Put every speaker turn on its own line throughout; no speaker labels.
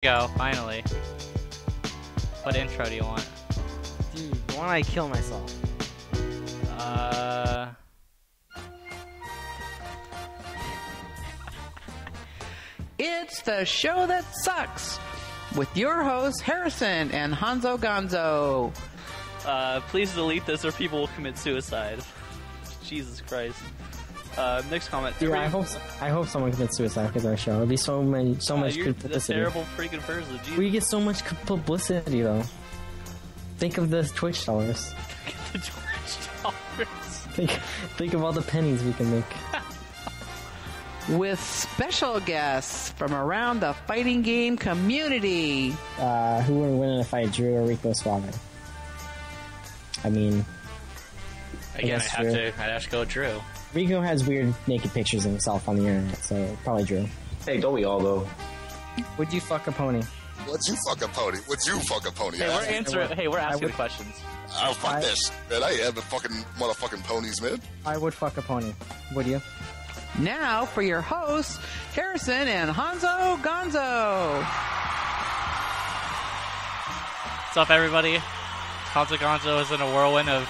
Go, finally. What intro do you want?
Dude, why don't I kill myself?
It's the show that sucks with your hosts Harrison and Honzo Gonzo.
Please delete this or people will commit suicide. Jesus Christ. Next comment.
Dude, I hope someone commits suicide because of our show. It'd be so much
you're
publicity.
a terrible freaking person. Jesus.
We get so much publicity though. Think of the Twitch dollars.
The Twitch dollars.
Think of all the pennies we can make.
With special guests from around the fighting game community.
Who would win in a fight, Drew or Rico Suave? I mean,
Again, I'd have to go Drew.
Rico has weird naked pictures of himself on the internet, so probably Drew.
Hey, don't we all though?
Would you fuck a pony?
Would you fuck a pony? Would you fuck a pony?
Hey, we're asking the questions.
I'll fuck this, man. I am the fucking motherfucking ponies, man.
I would fuck a pony. Would you?
Now for your hosts, Harrison and Honzo Gonzo.
What's up, everybody? Honzo Gonzo is in a whirlwind of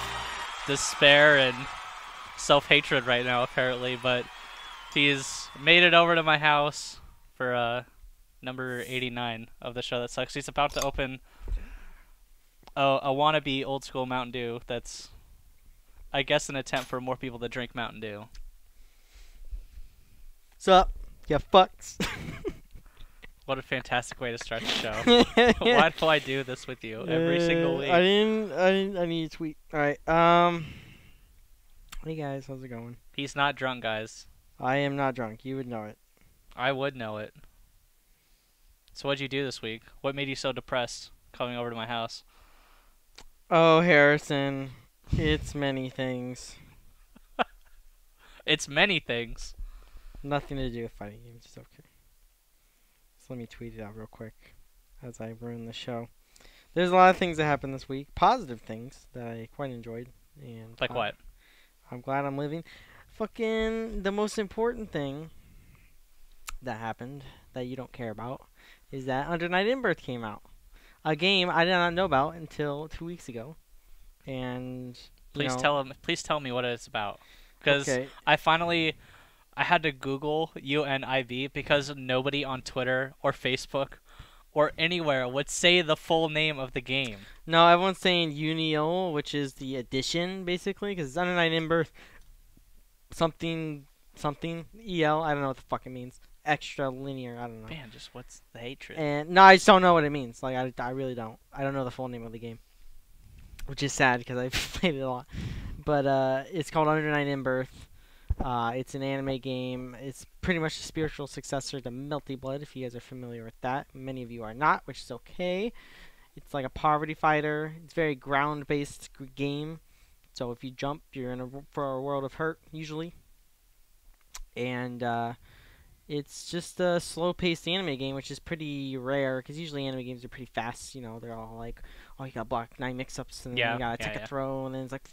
despair and self-hatred right now, apparently, but he's made it over to my house for number 89 of the show that sucks. He's about to open a wannabe old school Mountain Dew that's, I guess, an attempt for more people to drink Mountain Dew.
Sup? You fucks.
What a fantastic way to start the show. Why do I do this with you every single week?
I need to tweet. Alright, hey guys, how's it going?
He's not drunk, guys.
I am not drunk. You would know it.
I would know it. So what'd you do this week? What made you so depressed coming over to my house?
Oh, Harrison. It's many things.
It's many things.
Nothing to do with fighting games. It's okay. So let me tweet it out real quick as I ruin the show. There's a lot of things that happened this week. Positive things that I quite enjoyed. And
Like what?
I'm glad I'm living. Fucking the most important thing that happened that you don't care about is that Under Night in Birth came out. A game I did not know about until 2 weeks ago. And
Please tell me what it's about. Because
okay.
I had to Google UNIB because nobody on Twitter or Facebook or anywhere would say the full name of the game.
No, everyone's saying Unio, which is the addition, basically, because it's Under Night in Birth something EL. I don't know what the fuck it means. Extra linear. I don't know.
Man, just what's the hatred?
And no, I just don't know what it means. Like I really don't. I don't know the full name of the game, which is sad because I've played it a lot. But it's called Under Night in Birth. It's an anime game. It's pretty much a spiritual successor to Melty Blood, if you guys are familiar with that. Many of you are not, which is okay. It's like a poverty fighter. It's a very ground-based game. So if you jump, you're for a world of hurt, usually. And it's just a slow-paced anime game, which is pretty rare, because usually anime games are pretty fast. You know, they're all like, oh, you got block 9 mix-ups, and then you gotta take a throw, and then it's like...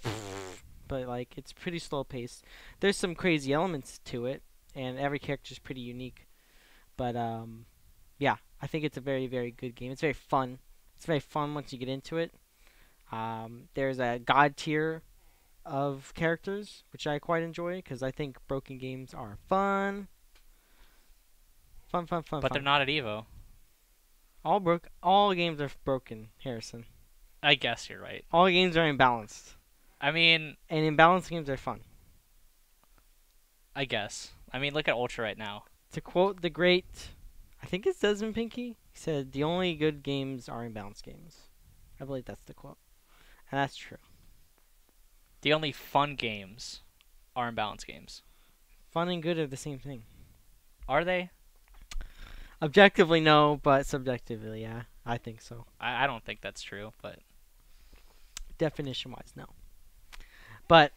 But like it's pretty slow paced. There's some crazy elements to it, and every character is pretty unique. But yeah, I think it's a very, very good game. It's very fun. It's very fun once you get into it. There's a god tier of characters, which I quite enjoy because I think broken games are fun. Fun.
But they're not at Evo.
All games are broken, Harrison.
I guess you're right.
All games are imbalanced.
I mean...
And imbalanced games are fun.
I guess. I mean, look at Ultra right now.
To quote the great, I think it's Desmond Pinky, he said, the only good games are imbalanced games. I believe that's the quote. And that's true.
The only fun games are imbalanced games.
Fun and good are the same thing.
Are they?
Objectively, no, but subjectively, yeah. I think so.
I don't think that's true, but...
Definition-wise, no. But,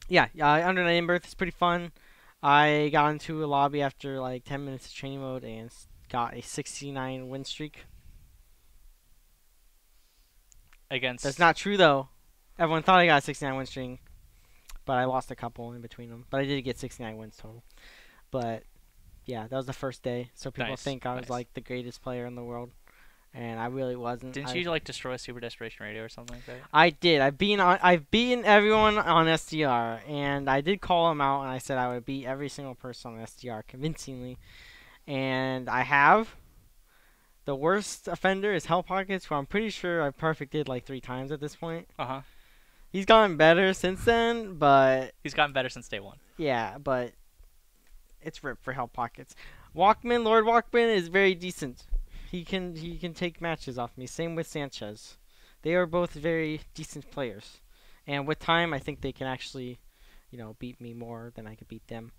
yeah, Under Night in Birth is pretty fun. I got into a lobby after like 10 minutes of training mode and got a 69 win streak.
Against...
That's not true, though. Everyone thought I got a 69 win streak, but I lost a couple in between them. But I did get 69 wins total. But Yeah, that was the first day. So people
Nice,
think I was
nice.
like the greatest player in the world, and I really wasn't.
Didn't you like destroy Super Desperation Radio or something like that?
I did. I've beaten everyone on SDR, and I did call them out, and I said I would beat every single person on SDR convincingly, and I have. The worst offender is Hell Pockets, who I'm pretty sure I've perfected like 3 times at this point.
Uh-huh.
He's gotten better since then, but
He's gotten better since day one.
yeah, but it's ripped for Hell Pockets. Walkman, Lord Walkman is very decent. He can take matches off me. Same with Sanchez. They are both very decent players. And with time, I think they can actually, beat me more than I could beat them.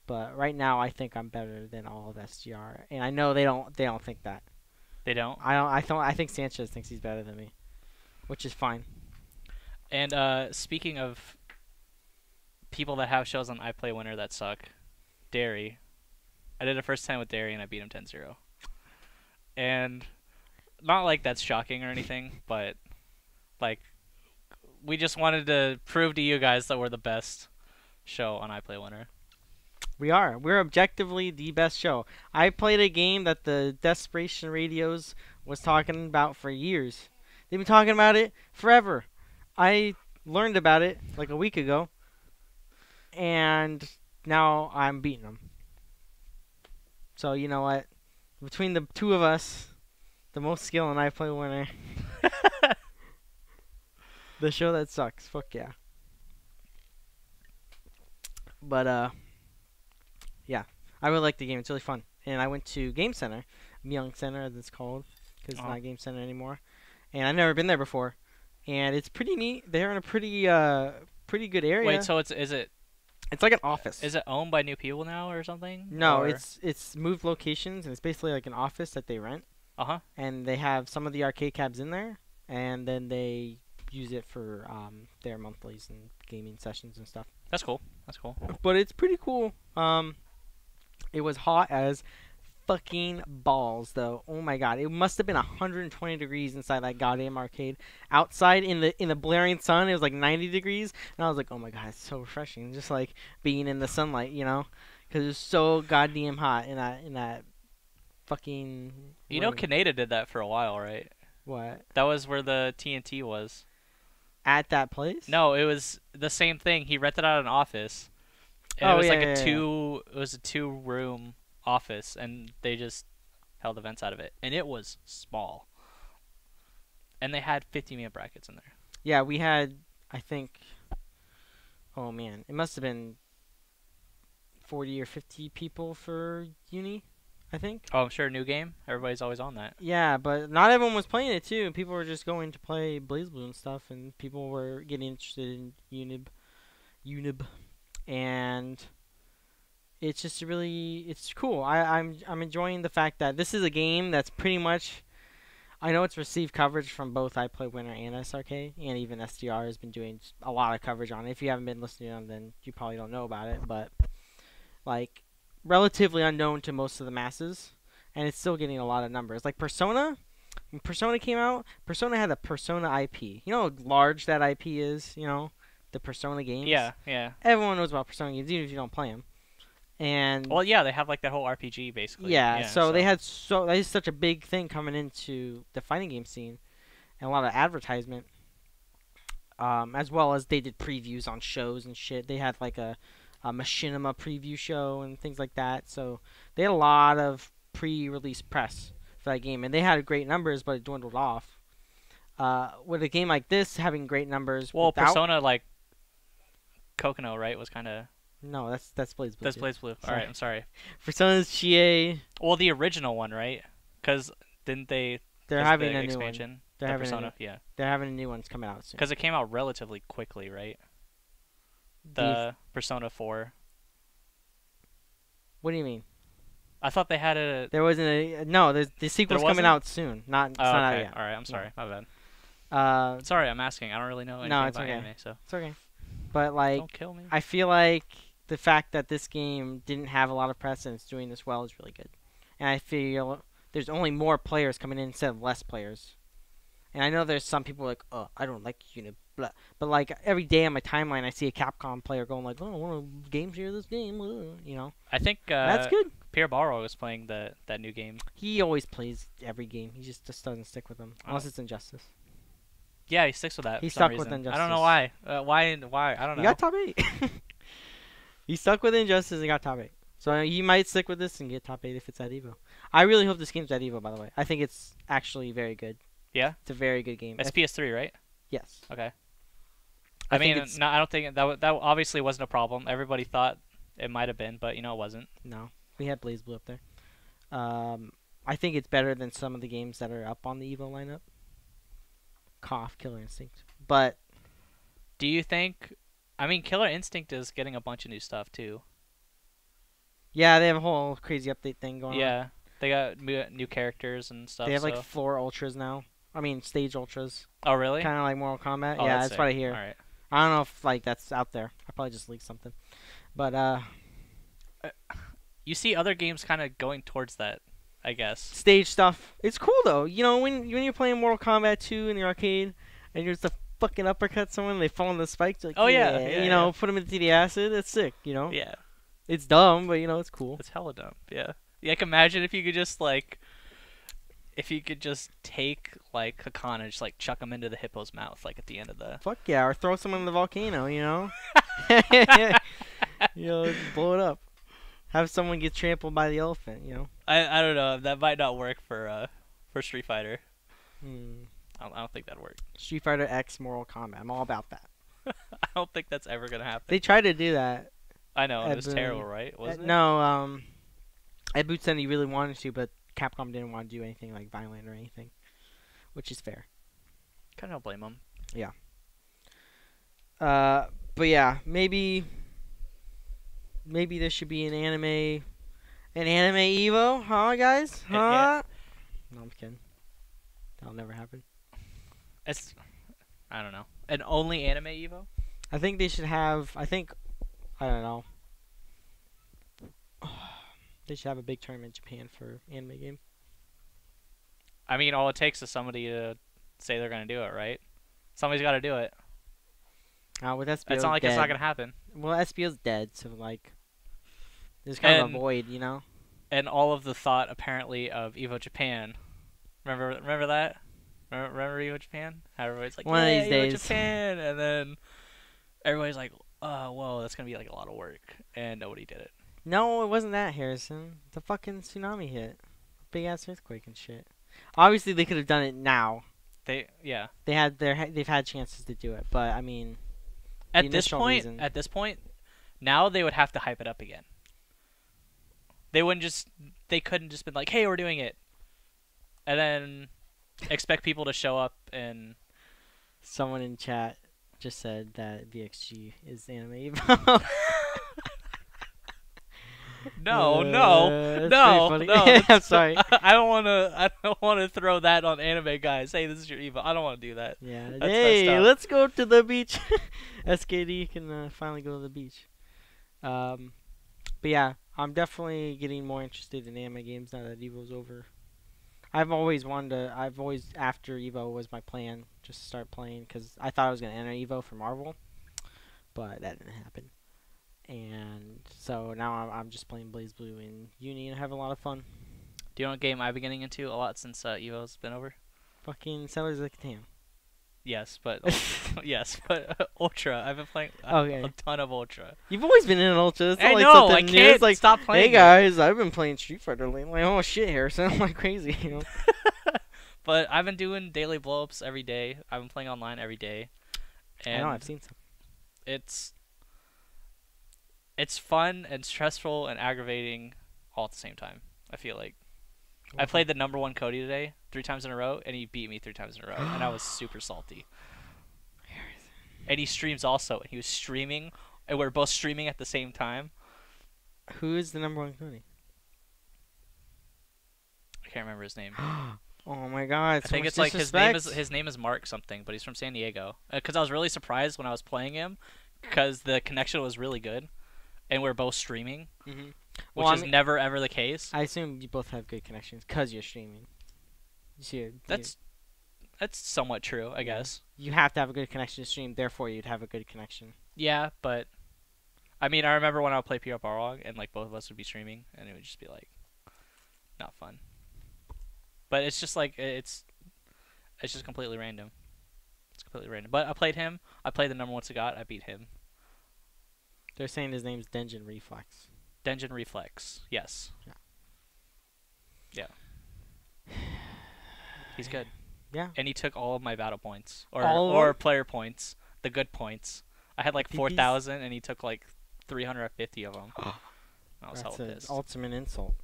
But right now, I think I'm better than all of SGR, and I know they don't think that.
They don't?
I think Sanchez thinks he's better than me, which is fine.
And speaking of people that have shows on IPLAYWINNER that suck, Derry. I did a first time with Derry and I beat him 10-0. And not like that's shocking or anything, but like we just wanted to prove to you guys that we're the best show on IPLAYWINNER.
We are. We're objectively the best show. I played a game that the Desperation Radios was talking about for years. They've been talking about it forever. I learned about it like a week ago, and now I'm beating them. So you know what? Between the two of us, the most skill in IPLAYWINNER. The show that sucks. Fuck yeah. But yeah, I really like the game. It's really fun. And I went to Game Center, Myung Center as it's called, because it's not Game Center anymore. And I've never been there before. And it's pretty neat. They're in a pretty good area.
Wait, so is it
like an office.
Is it owned by new people now or something?
No,
or?
it's moved locations, and it's basically like an office that they rent.
Uh-huh.
And they have some of the arcade cabs in there, and then they use it for their monthlies and gaming sessions and stuff.
That's cool. That's cool.
But it's pretty cool. It was hot as fucking balls, though. Oh my god, it must have been 120 degrees inside that goddamn arcade. Outside in the blaring sun, it was like 90 degrees, and I was like, oh my god, it's so refreshing, just like being in the sunlight, because it was so goddamn hot in that fucking.
You know,
room.
Canada did that for a while, right?
What?
That was where the TNT was.
At that place?
No, it was the same thing. He rented out an office. And it was like it was a 2-room office, and they just held events out of it. And it was small. And they had 50-man brackets in there.
Yeah, we had, I think, oh man, it must have been 40 or 50 people for Uni, I think.
Oh, I'm sure, new game. Everybody's always on that.
Yeah, but not everyone was playing it too. People were just going to play BlazBlue and stuff, and people were getting interested in UNIB. And it's just it's cool. I'm enjoying the fact that this is a game that's pretty much, I know it's received coverage from both IPLAYWINNER and SRK, and even SDR has been doing a lot of coverage on it. If you haven't been listening to them, then you probably don't know about it, but like relatively unknown to most of the masses, and it's still getting a lot of numbers. Like Persona, when Persona came out, Persona had a Persona IP. You know how large that IP is, the Persona games?
Yeah, yeah.
Everyone knows about Persona games, even if you don't play them. And
well, yeah, they have like that whole RPG basically.
Yeah, so they had that is such a big thing coming into the fighting game scene, and a lot of advertisement. As well as they did previews on shows and shit. They had like a Machinima preview show and things like that. So they had a lot of pre-release press for that game, and they had great numbers, but it dwindled off. With a game like this having great numbers,
well, Persona like Kokono, right, was kind of.
No, that's BlazBlue.
That's BlazBlue. All right, I'm sorry.
Persona's Chie.
Well, the original one, right? Because didn't they?
They're having
the
a
expansion.
New one. They're having
Persona, yeah.
They're having a new one's coming out soon.
Because it came out relatively quickly, right? The Persona 4.
What do you mean?
I thought they had a.
There wasn't a no. The sequel's coming out soon. It's not out yet.
All right, I'm sorry.
Yeah.
My bad. Sorry, I'm asking. I don't really know anything about
okay.
anime, so.
It's okay. But like,
Don't kill me.
I feel like the fact that this game didn't have a lot of press and it's doing this well is really good. And I feel there's only more players coming in instead of less players. And I know there's some people like, oh, I don't like UNIB, blah. But like every day on my timeline, I see a Capcom player going like, oh, I want to game share this game, I think
that's
good.
Pierre Barrow was playing that new game.
He always plays every game. He just doesn't stick with them unless it's Injustice.
Yeah, he sticks with that.
He
for some
stuck with
reason.
Injustice.
I don't know why. Why? I don't know.
He got top 8. He stuck with Injustice and got top 8. So he might stick with this and get top 8 if it's at Evo. I really hope this game's at Evo, by the way. I think it's actually very good.
Yeah?
It's a very good game.
It's PS3, right?
Yes.
Okay.
I
I
think
mean,
it's-
no, I don't think that obviously wasn't a problem. Everybody thought it might have been, but it wasn't.
No. We had BlazBlue up there. I think it's better than some of the games that are up on the Evo lineup. Cough, Killer Instinct. But
Do you think? I mean, Killer Instinct is getting a bunch of new stuff too.
yeah, they have a whole crazy update thing going on.
Yeah, they got new characters and stuff.
They have like
so-
floor ultras now. I mean, stage ultras.
Oh, really?
Kind of like Mortal Kombat.
Oh,
yeah, that's what I hear.
All right.
I don't know if like that's out there. I probably just leaked something. But
You see other games kind of going towards that, I guess.
stage stuff. It's cool though. You know, when you're playing Mortal Kombat 2 in the arcade and you're just a fucking uppercut someone, they fall on the spikes. Like,
Oh, yeah,
you know,
yeah.
put them into the acid. It's sick. You know,
Yeah,
it's dumb, but you know, it's cool.
it's hella dumb. Yeah. Like, imagine if you could just take like Hakan and just like chuck him into the hippo's mouth, like at the end of the.
Fuck yeah, or throw someone in the volcano. You know, you know, just blow it up. Have someone get trampled by the elephant. You know.
I don't know. That might not work for Street Fighter.
Hmm.
I don't think that'd work.
Street Fighter X Mortal Kombat. I'm all about that.
I don't think that's ever gonna happen.
They tried to do that.
I know it
at
was
the-
terrible, right? Wasn't it?
No, at Boot said he really wanted to, but Capcom didn't want to do anything like violent or anything, which is fair.
Kind of don't blame them.
But yeah, maybe there should be an anime Evo, huh, guys? Huh?
Yeah.
No, I'm kidding. That'll never happen.
I don't know. An only anime Evo?
I think they should have. I don't know. They should have a big tournament in Japan for anime game.
I mean, all it takes is somebody to say they're gonna do it, right? Somebody's got to do it.
With SBO
It's not like
dead.
it's not gonna happen.
Well, SBO's dead, so like, there's kind of
And-
a void, you know.
And all of the thought apparently of Evo Japan. Remember that? Remember Evo Japan? How everybody's like,
One of
yeah,
these
Evo
days.
Japan, and then everybody's like, oh, whoa, that's gonna be like a lot of work, and nobody did it.
No, it wasn't that, Harrison. The fucking tsunami hit, big ass earthquake and shit. Obviously, they could have done it now. They've had chances to do it, but I mean,
At
The
this
initial
point,
reason.
now they would have to hype it up again. They couldn't just been like, hey, we're doing it, and then expect people to show up and.
someone in chat just said that VXG is anime Evo.
No,
That's
no,
pretty
no.
funny. I'm
that's-
sorry.
I don't want to throw that on anime guys. Hey, this is your Evo. I don't want to do that.
Yeah.
That's
Hey,
messed up.
let's go to the beach. SKD can finally go to the beach. But yeah, I'm definitely getting more interested in anime games now that Evo's over. I've always after Evo was my plan, just to start playing, because I thought I was going to enter Evo for Marvel, but that didn't happen. And so now I'm just playing BlazBlue and Uni and having a lot of fun.
Do you know what game I've been getting into a lot since Evo's been over?
Fucking Settlers of Catan.
Yes, but Ultra. I've been playing
Okay.
a ton of Ultra.
You've always been in an Ultra. It's not
I
like
know.
something
I
new.
can't
It's like,
stop playing.
hey
it.
guys, I've been playing Street Fighter lately. Like, oh shit, Harrison, I'm like crazy, you know.
But I've been doing daily blow-ups every day. I've been playing online every day.
I
And
know, I've seen some.
it's fun and stressful and aggravating all at the same time. I feel like I played the number 1 Cody today 3 times in a row, and he beat me 3 times in a row, and I was super salty. And he streams also, and he was streaming, and we were both streaming at the same time.
Who is the number 1 Cody?
I can't remember his name.
Oh my god,
I think it's like his name is Mark something, but he's from San Diego. Because I was really surprised when I was playing him, because the connection was really good, and we were both streaming,
Mm-hmm.
which is never ever the case.
I assume you both have good connections because you're streaming.
That's somewhat true, I guess.
You have to have a good connection to stream, therefore you'd have a good connection.
Yeah, but I mean, I remember when I would play PO Barlog and like both of us would be streaming, and it would just be like not fun. But it's just like it's just completely random. It's completely random. But I played him. I played the number 1 Sagat. I beat him.
They're saying his name's Denjin Reflex.
Denjin Reflex. Yes. Yeah. He's good.
Yeah.
And he took all of my battle points
All of
or
them?
player points, the good points. I had like
He's-
4,000, and he took like 350 of them. I was
That's
hella
an
pissed.
ultimate insult.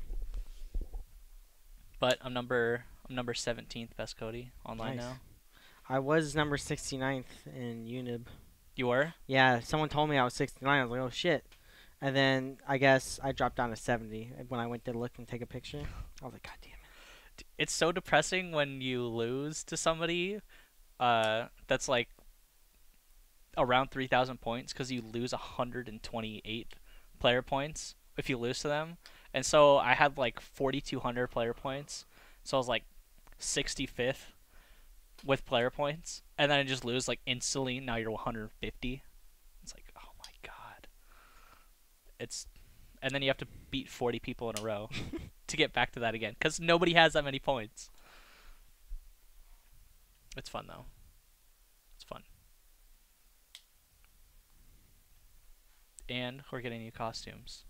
But I'm number 17th best Cody online
Nice.
now.
I was number 69th in UNIB.
You were?
Yeah, someone told me I was 69. I was like, oh shit. And then I guess I dropped down to 70 when I went to look and take a picture. I was like, God damn it.
It's so depressing when you lose to somebody that's like around 3,000 points because you lose 128 player points if you lose to them. And so I had like 4,200 player points. So I was like 65th with player points. And then I just lose like instantly. Now you're 150. It's like, oh my God. And then you have to beat 40 people in a row to get back to that again. Because nobody has that many points. It's fun though. It's fun. And we're getting new costumes.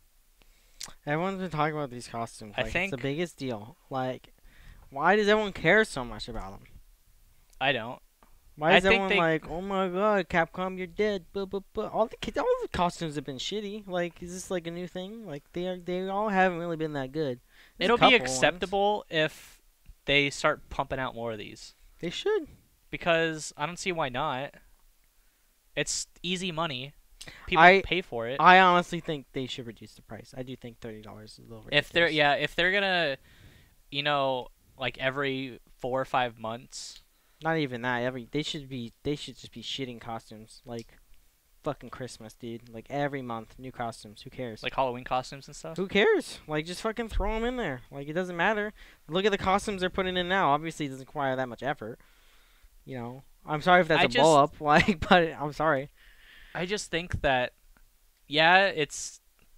Everyone's been talking about these costumes.
I
Like,
think-
it's the biggest deal. Like, why does everyone care so much about them?
I don't.
Why
I
is
think
everyone
they-
like, oh my God, Capcom, you're dead? All the costumes have been shitty. Like, is this like a new thing? Like, they all haven't really been that good. There's a
It'll be
couple ones.
acceptable if they start pumping out more of these.
They should.
Because I don't see why not. It's easy money. People
I-
pay for it.
I honestly think they should reduce the price. I do think $30 is a little ridiculous.
If they're gonna, like every 4 or 5 months.
Not even that. They should just be shitting costumes like fucking Christmas, dude. Like every month, new costumes. Who cares?
Like Halloween costumes and stuff.
Who cares? Like just fucking throw them in there. Like it doesn't matter. Look at the costumes they're putting in now. Obviously, it doesn't require that much effort. You know. I'm sorry if that's
I
a blow up. Like, but I'm sorry.
I just think that, yeah,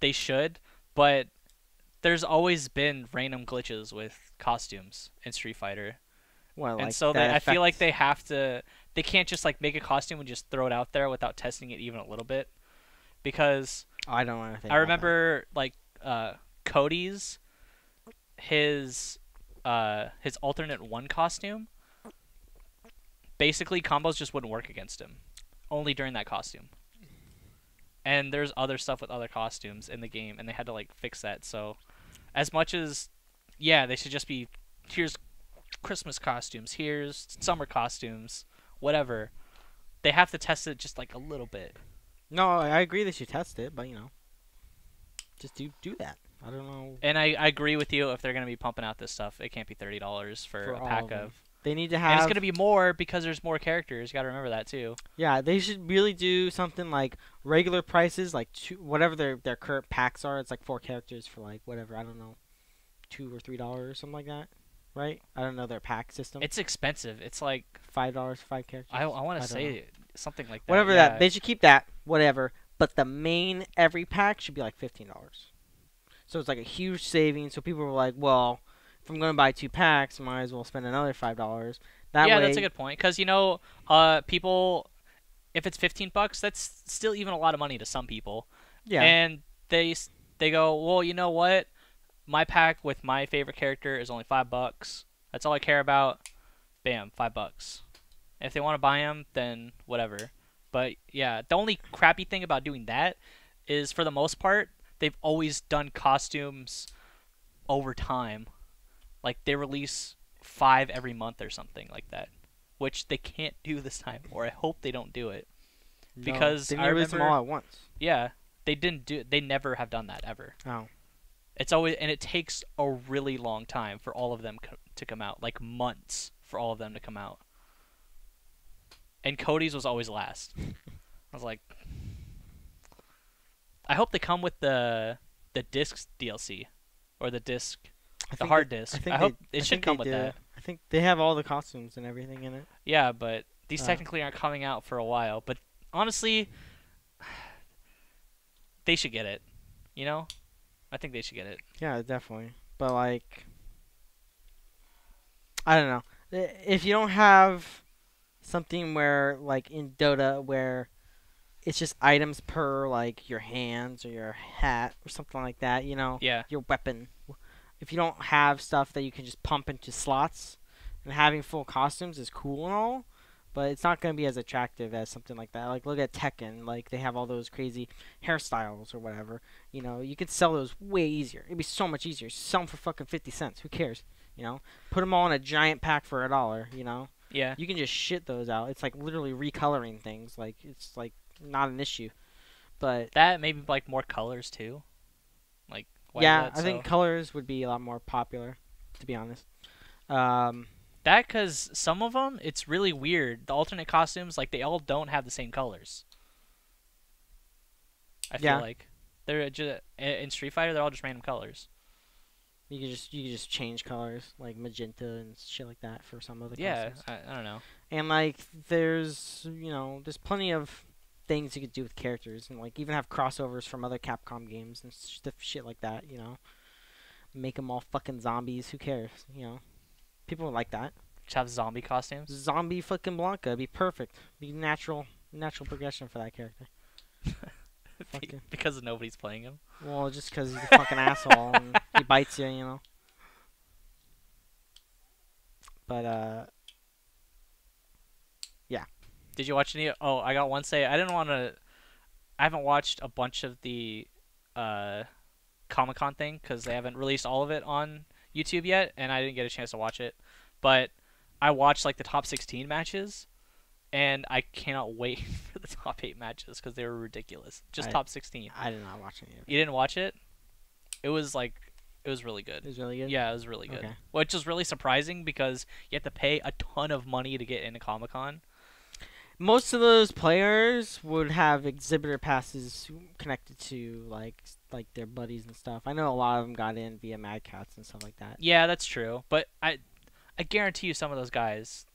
they should, but there's always been random glitches with costumes in Street Fighter.
Well, like
And so
that
I feel like
affects-
they can't just like make a costume and just throw it out there without testing it even a little bit, because
I don't want to think.
I remember like Cody's his alternate 1 costume. Basically, combos just wouldn't work against him, only during that costume. And there's other stuff with other costumes in the game, and they had to like fix that. So, as much as they should just be here's Christmas costumes, here's summer costumes, whatever. They have to test it just like a little bit.
No, I agree they should test it, but just do that. I don't know.
And I agree with you, if they're gonna be pumping out this stuff, it can't be $30 for
For
a
all
pack
of them.
of.
They need to
And
have.
it's gonna be more because there's more characters. You gotta remember that too.
Yeah, they should really do something like regular prices, like whatever their current packs are. It's like 4 characters for like whatever, I don't know, $2 or $3 or something like that, right? I don't know their pack system.
It's expensive. It's like
$5 for 5 characters.
I want
I
to
don't know.
say something like that.
Whatever
yeah.
that they should keep that whatever, but the main every pack should be like $15. So it's like a huge savings. So people were like, well, if I'm going to buy 2 packs, I might as well spend another $5. That
yeah,
way,
that's a good point. Because people, if it's $15, that's still even a lot of money to some people.
yeah.
And they go, well, you know what? My pack with my favorite character is only $5. That's all I care about. Bam, $5. If they want to buy them, then whatever. But yeah, the only crappy thing about doing that is, for the most part, they've always done costumes over time. Like they release 5 every month or something like that, which they can't do this time, or I hope they don't do it.
No,
because
they
I
release them all
remember-
at once.
Yeah, they didn't do. They never have done that ever.
Oh.
It's always, and it takes a really long time for all of them to come out, like months for all of them to come out. And Cody's was always last. I was like, I hope they come with the disc DLC or the disc, the hard disk. I hope it should come with that.
I think they have all the costumes and everything in it.
Yeah, but these
Oh.
technically aren't coming out for a while. But honestly, they should get it. You know, I think they should get it.
Yeah, definitely. But like, I don't know. If you don't have something where like in Dota where it's just items per like your hands or your hat or something like that, you know,
Yeah.
your weapon. If you don't have stuff that you can just pump into slots, and having full costumes is cool and all, but it's not going to be as attractive as something like that. Like look at Tekken, like they have all those crazy hairstyles or whatever. You know, you could sell those way easier. It'd be so much easier. Sell them for fucking 50 cents. Who cares? You know, put them all in a giant pack for $1. You know,
Yeah.
you can just shit those out. It's like literally recoloring things. Like it's like not an issue. But
That maybe like more colors too. Like why
yeah,
is that
I think
so?
colors would be a lot more popular, to be honest.
That because some of them, it's really weird. The alternate costumes, like they all don't have the same colors. I feel
Yeah.
like they're just in Street Fighter, they're all just random colors.
You can just change colors like magenta and shit like that for some of the
Yeah,
costumes.
I don't know.
And like there's there's plenty of things you could do with characters and like even have crossovers from other Capcom games and shit like that. You know, make them all fucking zombies. Who cares? You know, people would like that.
Just have zombie costumes.
Zombie fucking Blanca be perfect. Be natural progression for that character. Fucking.
Because nobody's playing him.
Well, just because he's a fucking asshole and he bites you, you know. But
Did you watch any? Oh, I got one say. I didn't want to. I haven't watched a bunch of the Comicon thing because they haven't released all of it on YouTube yet, and I didn't get a chance to watch it. But I watched like the top 16 matches, and I cannot wait for the top 8 matches because they were ridiculous. Just top 16.
I did not watch any of it.
You didn't watch it? It was really good.
It was really good.
Yeah, it was really good.
Okay.
Which is really surprising because you have to pay a ton of money to get into Comic-Con.
Most of those players would have exhibitor passes connected to like their buddies and stuff. I know a lot of them got in via Mad Cats and stuff like that.
Yeah, that's true. But I guarantee you some of those guys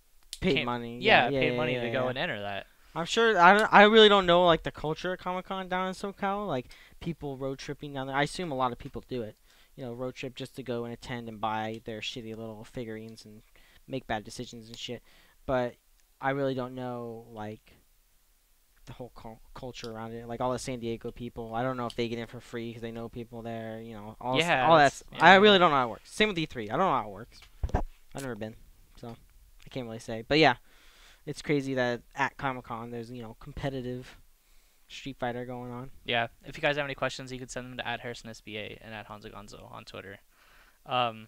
Paid
can't-
money.
Yeah, paid money
yeah,
to go
yeah.
and enter that.
I'm sure. I really don't know like the culture of Comic-Con down in SoCal. Like people road tripping down there. I assume a lot of people do it. You know, road trip just to go and attend and buy their shitty little figurines and make bad decisions and shit. But I really don't know like the whole culture around it. Like all the San Diego people. I don't know if they get in for free because they know people there. You know, all that's.
Yeah.
I really don't know how it works. Same with E3. I don't know how it works. I've never been, so I can't really say. But yeah, it's crazy that at Comic-Con there's competitive Street Fighter going on.
Yeah. If you guys have any questions, you can send them to @HarrisonSBA and @Honzo Gonzo on Twitter. The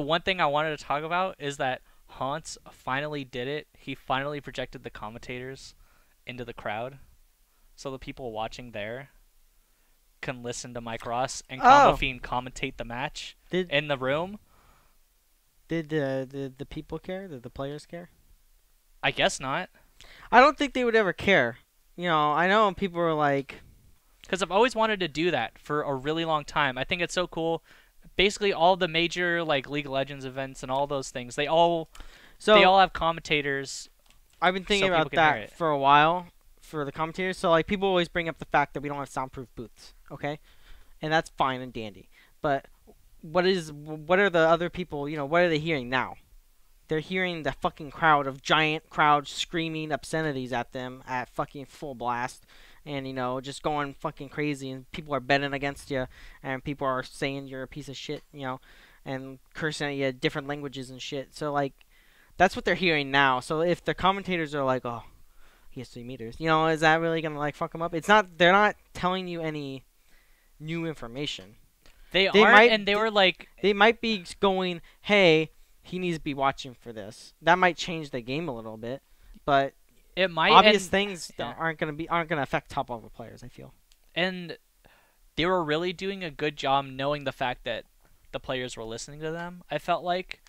one thing I wanted to talk about is that Hans finally did it. He finally projected the commentators into the crowd, so the people watching there can listen to Mike Ross and Combo Fiend commentate the match in the room.
Did the people care? Did the players care?
I guess not.
I don't think they would ever care. You know, I know people were like...
Because I've always wanted to do that for a really long time. I think it's so cool. Basically, all the major like League of Legends events and all those things, they all have commentators.
I've been thinking
so
about
people can hear
that
it.
for a while for the commentators. So like people always bring up the fact that we don't have soundproof booths, okay? And that's fine and dandy. But what are the other people, what are they hearing now? They're hearing the fucking giant crowd screaming obscenities at them at fucking full blast. And, just going fucking crazy. And people are betting against you. And people are saying you're a piece of shit, and cursing at you different languages and shit. So, like, that's what they're hearing now. So if the commentators are like, oh, he has 3 meters, is that really going to, like, fuck them up? They're not telling you any new information.
They aren't, and they were like...
They might be going, hey, he needs to be watching for this. That might change the game a little bit, but...
It might.
Obvious things aren't gonna affect top level players, I feel.
And they were really doing a good job knowing the fact that the players were listening to them. I felt like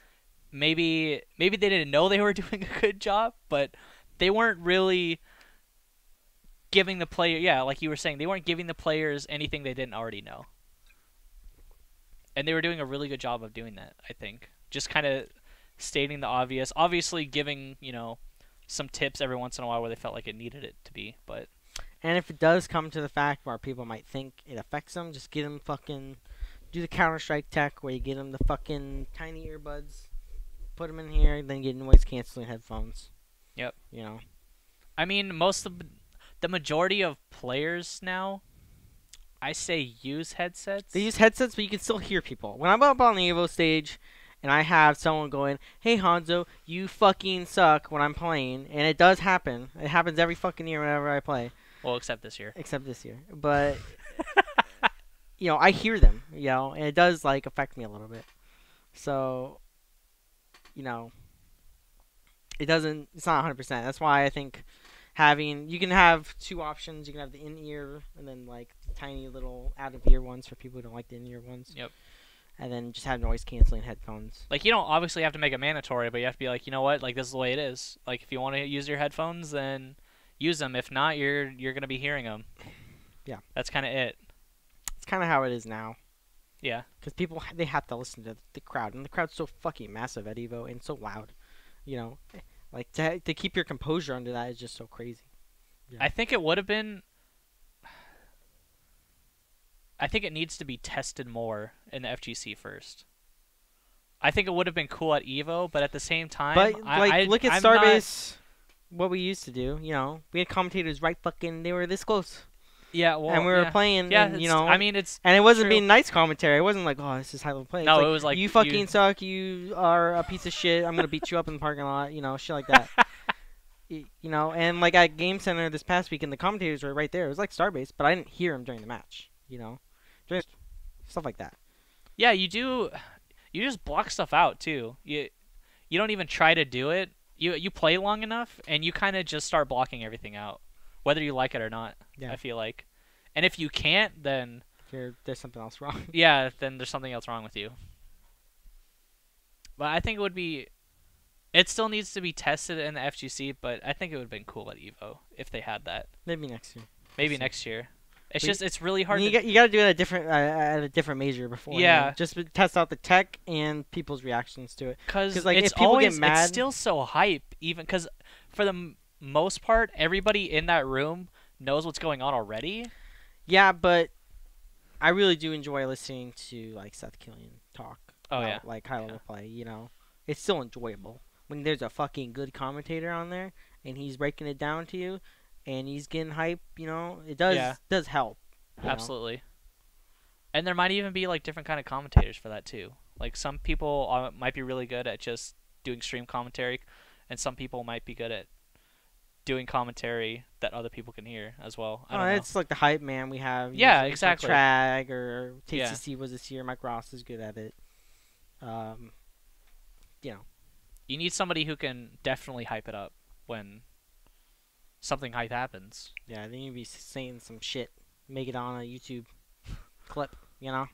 maybe they didn't know they were doing a good job, but they weren't really giving the player. Yeah, like you were saying, they weren't giving the players anything they didn't already know. And they were doing a really good job of doing that. I think just kind of stating the obvious. Obviously, giving some tips every once in a while where they felt like it needed it to be, but
And if it does come to the fact where people might think it affects them, just get them fucking do the Counter-Strike tech where you get them the fucking tiny earbuds, put them in here, then get noise canceling headphones.
Yep.
You know.
I mean, the majority of players now, I say use headsets.
They use headsets, but you can still hear people. When I'm up on the Evo stage and I have someone going, "Hey Honzo, you fucking suck," when I'm playing, and it does happen. It happens every fucking year whenever I play.
Well, except this year.
Except this year. But you know, I hear them, you know, and it does like affect me a little bit. So, you know, it's not 100%. That's why I think you can have two options. You can have the in-ear and then like tiny little out-of-ear ones for people who don't like the in-ear ones.
Yep.
And then just have noise canceling headphones.
Like, you don't obviously have to make it mandatory, but you have to be like, you know what? Like, this is the way it is. Like, if you want to use your headphones, then use them. If not, you're going to be hearing them.
Yeah.
That's kind of it.
It's kind of how it is now.
Yeah.
Because people, they have to listen to the crowd. And the crowd's so fucking massive at Evo and so loud. You know? Like, to keep your composure under that is just so crazy. Yeah.
I think it would have been... I think it needs to be tested more in the FGC first. I think it would have been cool at Evo, but at the same time...
But, look at
I'm
Starbase, what we used to do, you know? We had commentators right fucking... They were this close.
Yeah, well...
And we were playing,
yeah,
and, you know...
I mean, it's...
And it wasn't
true.
being nice commentary. It wasn't like, oh, this is high level play.
No,
It's
it was like...
You fucking suck, you are a piece of shit, I'm gonna beat you up in the parking lot, you know, shit like that. You know, and like at Game Center this past weekend, the commentators were right there. It was like Starbase, but I didn't hear them during the match, you know? Just stuff like that.
Yeah, you do... You just block stuff out, too. You don't even try to do it. You play long enough, and you kind of just start blocking everything out, whether you like it or not,
Yeah.
I feel like. And if you can't, then...
There's something else wrong.
Yeah, then there's something else wrong with you. But I think it would be... It still needs to be tested in the FGC, but I think it would have been cool at Evo if they had that.
Maybe next year.
Maybe next year. It's really hard
You got to do it at a different major before.
Yeah.
Just to test out the tech and people's reactions to it.
Because
like,
it's
if people
always
get mad,
it's still so hype, even because for the most part, everybody in that room knows what's going on already.
Yeah, but I really do enjoy listening to like Seth Killian talk.
Oh
about,
yeah,
like high level play. You know, it's still enjoyable when there's a fucking good commentator on there and he's breaking it down to you and he's getting hype. You know, it does help.
Absolutely. And there might even be like different kind of commentators for that too. Like some people might be really good at just doing stream commentary, and some people might be good at doing commentary that other people can hear as well. I don't know.
It's like the hype man we have.
Yeah,
usually.
exactly.
Like Trag or TCC was this year. Mike Ross is good at it. You know.
You need somebody who can definitely hype it up when something hype happens.
Yeah, then you'd be saying some shit. Make it on a YouTube clip, you know?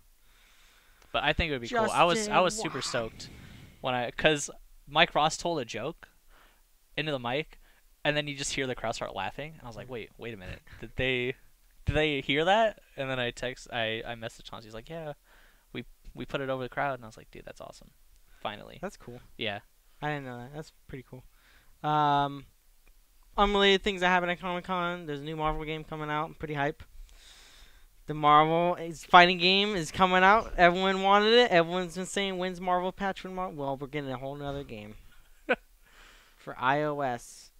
But I think it would be cool. I was super stoked because Mike Ross told a joke into the mic, and then you just hear the crowd start laughing, and I was like, wait a minute, did they hear that? And then I messaged Hans. He's like, yeah, we put it over the crowd, and I was like, dude, that's awesome. Finally.
That's cool.
Yeah.
I didn't know that. That's pretty cool. Unrelated things that happen at Comicon. There's a new Marvel game coming out. I'm pretty hype. The Marvel fighting game is coming out. Everyone wanted it. Everyone's been saying, when's Marvel patch? Well, we're getting a whole nother game. For iOS.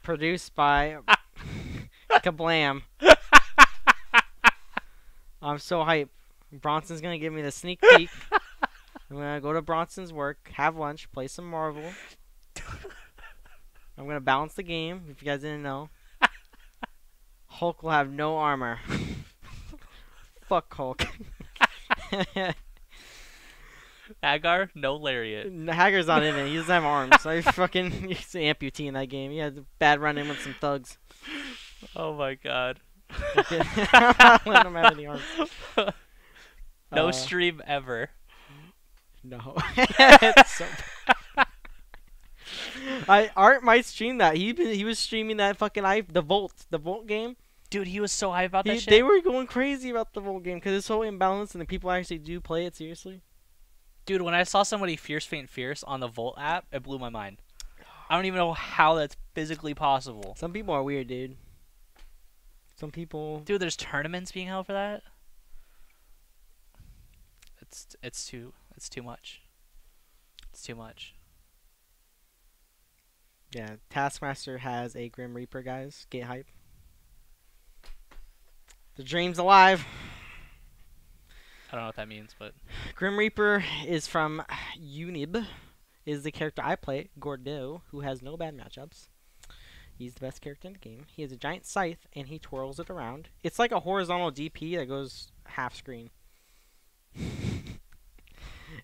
Produced by Kablam. I'm so hyped. Bronson's going to give me the sneak peek. I'm going to go to Bronson's work, have lunch, play some Marvel. I'm going to balance the game, if you guys didn't know. Hulk will have no armor. Fuck Hulk.
Haggard, no lariat.
Haggard's not in it. He doesn't have arms. So he's an amputee in that game. He had a bad run-in with some thugs.
Oh my god.
I'm not letting him have any arms.
No stream ever.
No. It's so Art might stream that. He was streaming that fucking the Volt game.
Dude, he was so hyped about that shit.
They were going crazy about the Volt game because it's so imbalanced and the people actually do play it seriously.
Dude, when I saw somebody Fierce Faint Fierce on the Volt app, it blew my mind. I don't even know how that's physically possible.
Some people are weird, dude. Some people.
Dude, there's tournaments being held for that. It's too much. It's too much.
Yeah, Taskmaster has a Grim Reaper, guys. Get hype. The dream's alive.
I don't know what that means, but
Grim Reaper is from UNIB. Is the character I play, Gordo, who has no bad matchups. He's the best character in the game. He has a giant scythe, and he twirls it around. It's like a horizontal DP that goes half screen.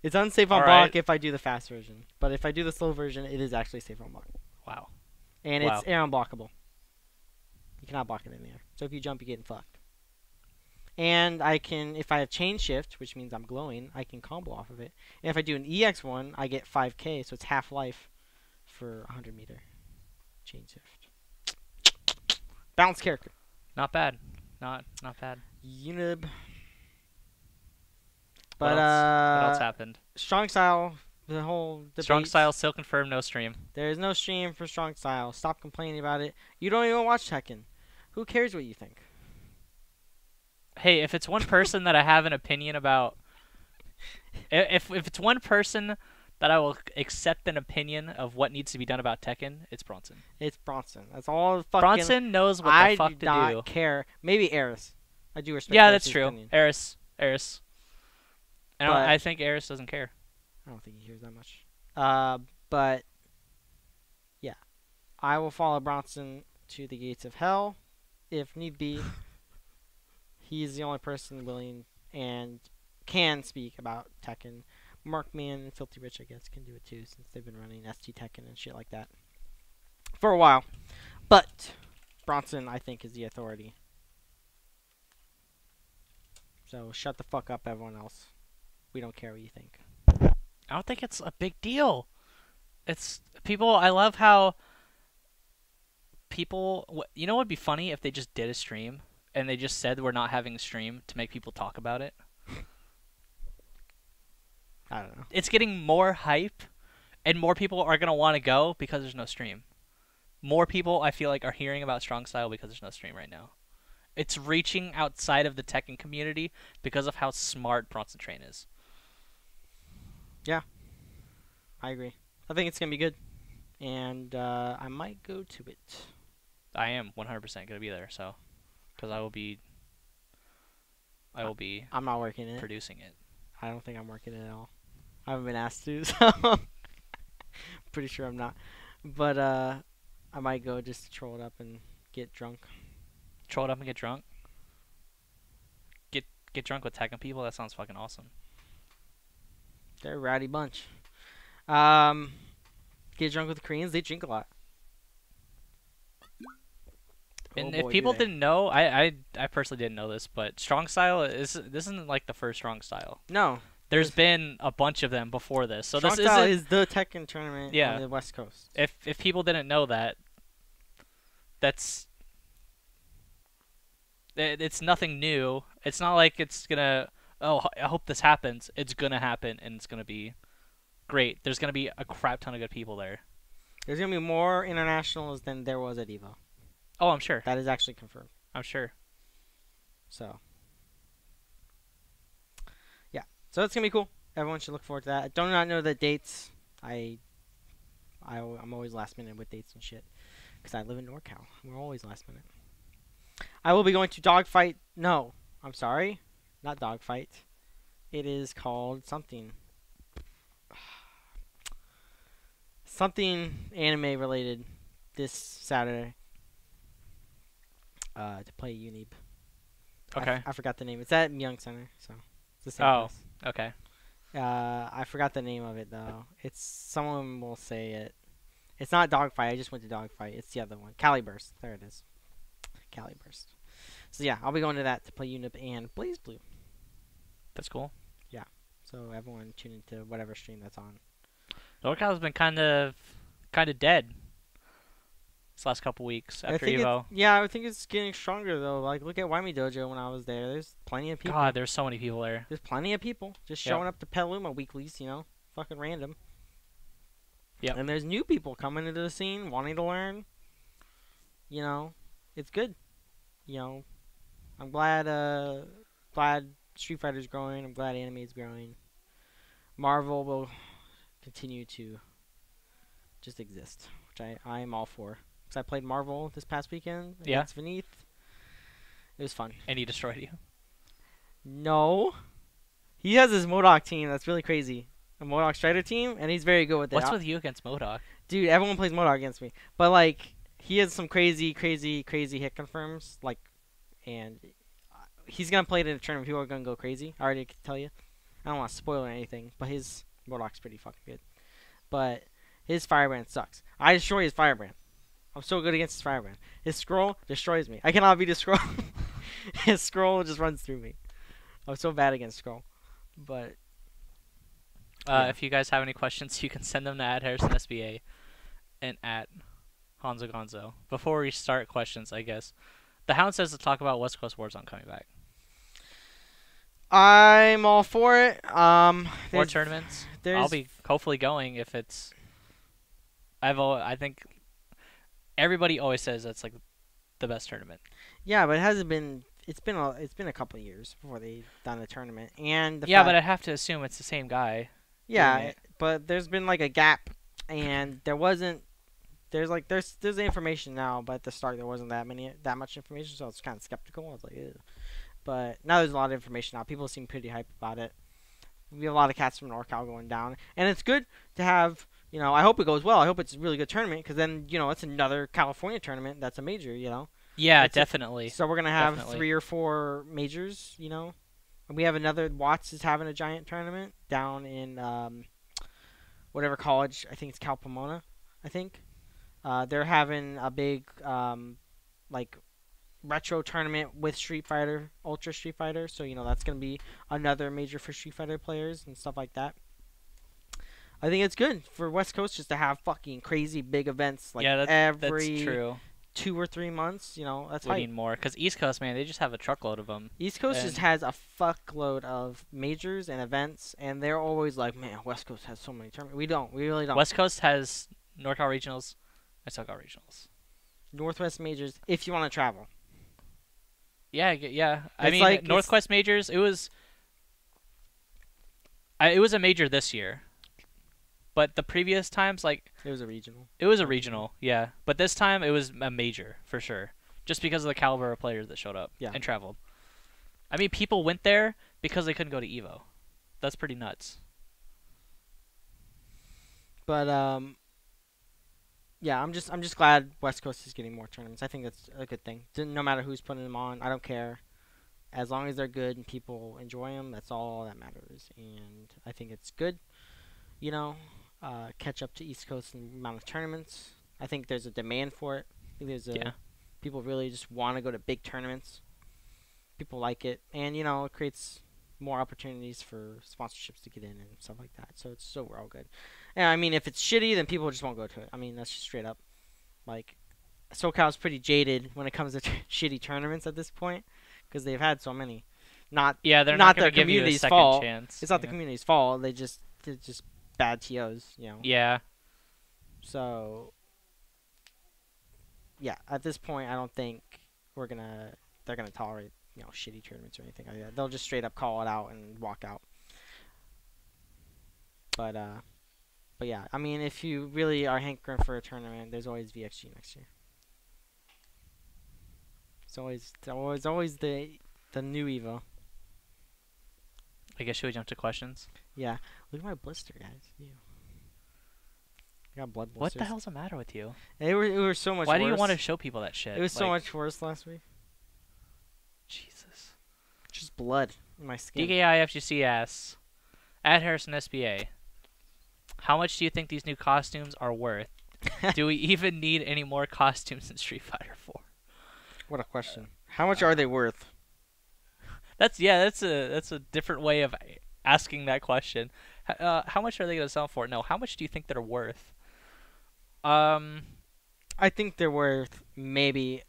It's unsafe on block if I do the fast version. But if I do the slow version, it is actually safe on block.
wow.
And
Wow.
it's air unblockable. You cannot block it in the air. So if you jump, you're getting fucked. And I can, if I have chain shift, which means I'm glowing, I can combo off of it. And if I do an EX1, I get 5k, so it's half life for 100 meter. Chain shift. Balanced character.
Not bad. Not bad.
Unib.
What
But
else? What else happened?
Strong Style, the whole debate.
Strong Style still confirmed, no stream.
There is no stream for Strong Style. Stop complaining about it. You don't even watch Tekken. Who cares what you think?
Hey, if it's one person that I have an opinion about, if it's one person that I will accept an opinion of what needs to be done about Tekken, it's Bronson.
It's Bronson. That's all the fucking...
Bronson knows what the fuck to do.
I do not care. Maybe Eris. I do respect
Yeah,
Eris's
that's true.
opinion.
Eris. And
But-
I think Eris doesn't care.
I don't think he hears that much. But... Yeah. I will follow Bronson to the gates of hell, if need be. He's the only person willing and can speak about Tekken. Markman and Filthy Rich, I guess, can do it too, since they've been running ST Tekken and shit like that for a while. But Bronson, I think, is the authority. So shut the fuck up, everyone else. We don't care what you think.
I don't think it's a big deal. It's people. I love how people. You know what would be funny if they just did a stream and they just said we're not having a stream to make people talk about it.
I don't know.
It's getting more hype, and more people are gonna want to go because there's no stream. More people, I feel like, are hearing about Strong Style because there's no stream right now. It's reaching outside of the Tekken community because of how smart Bronson Train is.
Yeah, I agree. I think it's gonna be good, and I might go to it.
I am 100% gonna be there, so because I will be
I'm not working it.
producing it.
I don't think I'm working it at all. I haven't been asked to, so pretty sure I'm not. But I might go just to troll it up and get drunk.
Troll it up and get drunk. Get drunk with Tekken people. That sounds fucking awesome.
They're a rowdy bunch. Get drunk with the Koreans. They drink a lot.
And
Oh
if
boy,
people
do they.
didn't know, I personally didn't know this, but Strong Style this isn't like the first Strong Style.
No,
There's been a bunch of them before this, so
Strong
this
Style
isn't.
is the Tekken tournament
Yeah.
on the West Coast.
If people didn't know that, it's nothing new. It's not like it's gonna. Oh, I hope this happens. It's gonna happen, and it's gonna be great. There's gonna be a crap ton of good people there.
There's gonna be more internationals than there was at Evo.
Oh, I'm sure.
That is actually confirmed.
I'm sure.
So, yeah. So it's gonna be cool. Everyone should look forward to that. I do not know the dates. I'm always last minute with dates and shit, because I live in NorCal. We're always last minute. I will be going to Dogfight. No, I'm sorry, not Dogfight. It is called something. Something anime related this Saturday. To play UNIB.
Okay.
I forgot the name. It's at Young Center, so it's the same
Oh.
place.
Okay.
I forgot the name of it though. It's someone will say it. It's not Dogfight. I just went to Dogfight. It's the other one. Cali Burst. There it is. Cali Burst. So yeah, I'll be going to that to play UNIB and Blaze Blue.
That's cool.
So everyone tune into whatever stream that's on.
NorCal's been kind of dead this last couple weeks after Evo.
I think it's getting stronger though. Like look at Wyme Dojo when I was there. There's plenty of people.
God, there's so many people there.
There's plenty of people just
Yep.
showing up to Petaluma weeklies, you know, fucking random.
Yep.
And there's new people coming into the scene wanting to learn. You know, it's good. you know, I'm glad Street Fighter's growing. I'm glad anime is growing. Marvel will continue to just exist, which I am all for. Because I played Marvel this past weekend against Vineeth. It was fun.
And he destroyed you.
No. He has his MODOK team that's really crazy. A MODOK Strider team, and he's very good with it.
What's with you against MODOK?
Dude, everyone plays MODOK against me. But, like, he has some crazy hit confirms. Like, and he's going to play it in a tournament. People are going to go crazy. I already can tell you. I don't want to spoil anything, but his MODOK's pretty fucking good. But his Firebrand sucks. I destroy his Firebrand. I'm so good against his Firebrand. His Scroll destroys me. I cannot beat his Scroll. His Scroll just runs through me. I'm so bad against Scroll. But
if you guys have any questions, you can send them to @HarrisonSBA and @Honzo Gonzo. Before we start questions, I guess, the Hound says to talk about West Coast Warzone coming back.
I'm all for it.
More tournaments. I'll be hopefully going if it's. I think everybody always says that's like the best tournament.
Yeah, but it hasn't been. It's been a couple of years before they've done a tournament, and
but I have to assume it's the same guy.
Yeah, but there's been like a gap, and there wasn't. There's the information now, but at the start there wasn't that much information, so I was kind of skeptical. I was like, ew. But now there's a lot of information out. People seem pretty hyped about it. We have a lot of cats from NorCal going down, and it's good to have. You know, I hope it goes well. I hope it's a really good tournament, because then it's another California tournament that's a major.
Yeah, definitely.
So we're gonna have 3 or 4 majors. And we have another. Watts is having a giant tournament down in whatever college. I think it's Cal Pomona. I think they're having a big like retro tournament with Street Fighter, Ultra Street Fighter. So that's gonna be another major for Street Fighter players and stuff like that. I think it's good for West Coast just to have fucking crazy big events like every
that's true.
2 or 3 months. That's
we need more, because East Coast, man, they just have a truckload of them.
East Coast just has a fuckload of majors and events, and they're always like, man, West Coast has so many tournaments. We don't. We really don't.
West Coast has NorCal Regionals and SoCal Regionals.
Northwest majors, if you want to travel.
Yeah. I mean, Northwest majors, it was a major this year. But the previous times, like...
It was a regional.
It was a regional, yeah. But this time, it was a major, for sure. Just because of the caliber of players that showed up and traveled. I mean, people went there because they couldn't go to EVO. That's pretty nuts.
But, yeah, I'm just glad West Coast is getting more tournaments. I think that's a good thing. No matter who's putting them on, I don't care. As long as they're good and people enjoy them, that's all that matters. And I think it's good. Catch up to East Coast in the amount of tournaments. I think there's a demand for it. I think people really just want to go to big tournaments. People like it, and it creates more opportunities for sponsorships to get in and stuff like that. So it's overall good. And I mean, if it's shitty, then people just won't go to it. I mean, that's just straight up. Like, SoCal's pretty jaded when it comes to shitty tournaments at this point, because they've had so many.
They're not their community's fault.
It's not the community's fault. They're just bad TOs,
Yeah.
So, yeah, at this point, I don't think they're gonna tolerate, shitty tournaments or anything like that. They'll just straight up call it out and walk out. But yeah, I mean, if you really are hankering for a tournament, there's always VXG next year. It's always the new EVO.
I guess should we jump to questions?
Yeah. Look at my blister, guys. Ew. I got blood blisters.
What the hell's the matter with you?
It were so much worse.
Why do you want to show people that shit?
It was so much worse last week.
Jesus.
Just blood in my skin.
DKIFGC asks, @HarrisonSBA, how much do you think these new costumes are worth? Do we even need any more costumes in Street Fighter 4?
What a question. How much are they worth?
That's a different way of asking that question. How much are they going to sell for? No, how much do you think they're worth?
I think they're worth maybe.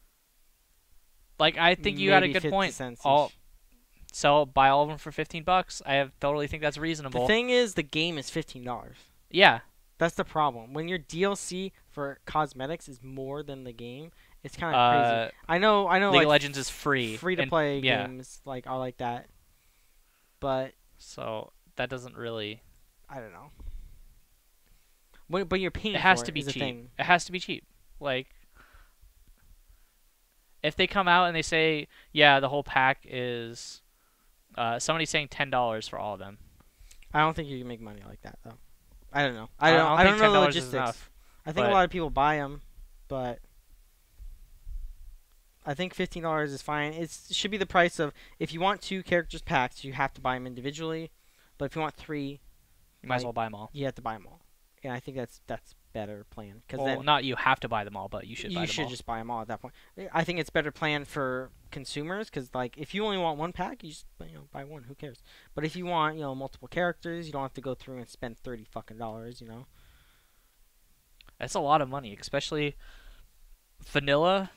Like, I think you had a good point. Buy all of them for $15. I totally think that's reasonable.
The thing is, the game is $15.
Yeah.
That's the problem. When your DLC for cosmetics is more than the game, It's kind of crazy. I know.
League
like,
of Legends is free.
Free to play
yeah.
games like are like that, but
So that doesn't really.
I don't know. But you're paying.
It has
for
to be
is the
cheap.
thing.
It has to be cheap. Like, if they come out and they say, yeah, the whole pack is, somebody's saying $10 for all of them.
I don't think you can make money like that though. I don't know.
I
don't
think
know the
$10 is
logistics.
enough.
I think a lot of people buy them, but I think $15 is fine. It should be the price of if you want 2 characters packs, you have to buy them individually. But if you want 3,
you might as well buy them all.
You have to buy them all. And I think that's better plan.
Well, then not you have to buy them all, but you should buy them all.
You should just buy them all at that point. I think it's better plan for consumers because, like, if you only want 1 pack, you just buy 1. Who cares? But if you want multiple characters, you don't have to go through and spend $30 fucking dollars.
That's a lot of money, especially vanilla.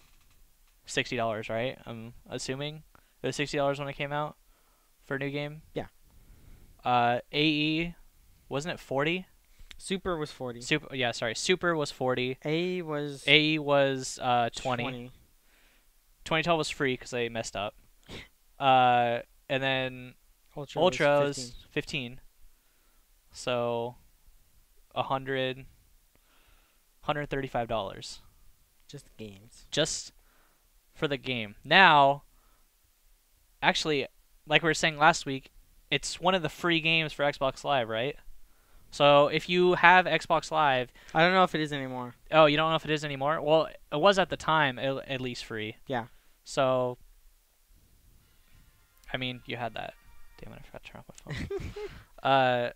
$60, right? I'm assuming it was $60 when it came out for a new game.
Yeah.
AE, wasn't it 40?
Super was 40.
Super was 40.
AE was
20. 2012 was free because they messed up. And then Ultra was 15. So $135.
Just games.
Just for the game. Now, actually, like we were saying last week, it's one of the free games for Xbox Live, right? So if you have Xbox Live...
I don't know if it is anymore.
Oh, you don't know if it is anymore? Well, it was at the time at least free.
Yeah.
So, I mean, you had that. Damn it, I forgot to turn off my phone.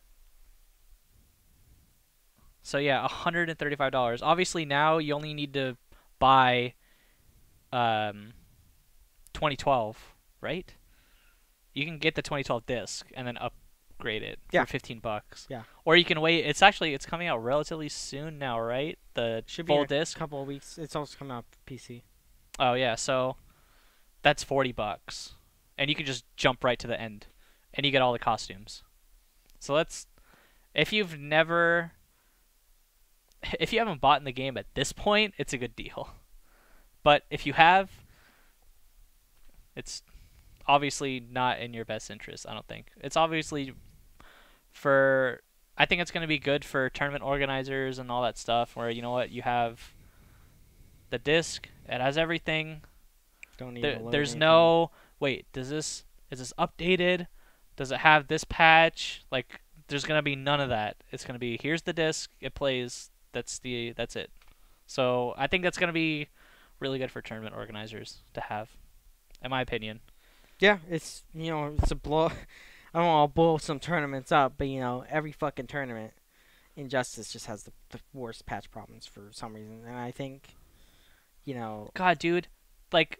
So yeah, $135. Obviously now you only need to buy 2012, right? You can get the 2012 disc and then upgrade it for $15.
Yeah.
Or you can wait. It's coming out relatively soon now, right? The
Should
full
be a
disc.
Couple of weeks. It's also coming out for PC.
Oh yeah, so that's $40, and you can just jump right to the end, and you get all the costumes. So if you haven't bought in the game at this point, it's a good deal. But if you have, it's obviously not in your best interest, I don't think. It's obviously I think it's going to be good for tournament organizers and all that stuff where, you know what, you have the disc, it has everything.
Don't need
there's no, wait, is this updated? Does it have this patch? Like, there's going to be none of that. It's going to be, here's the disc, it plays, that's it. So I think that's going to be really good for tournament organizers to have, in my opinion.
Yeah, it's it's a blow. I don't want to blow some tournaments up, but every fucking tournament, Injustice just has the worst patch problems for some reason, and I think,
God, dude, like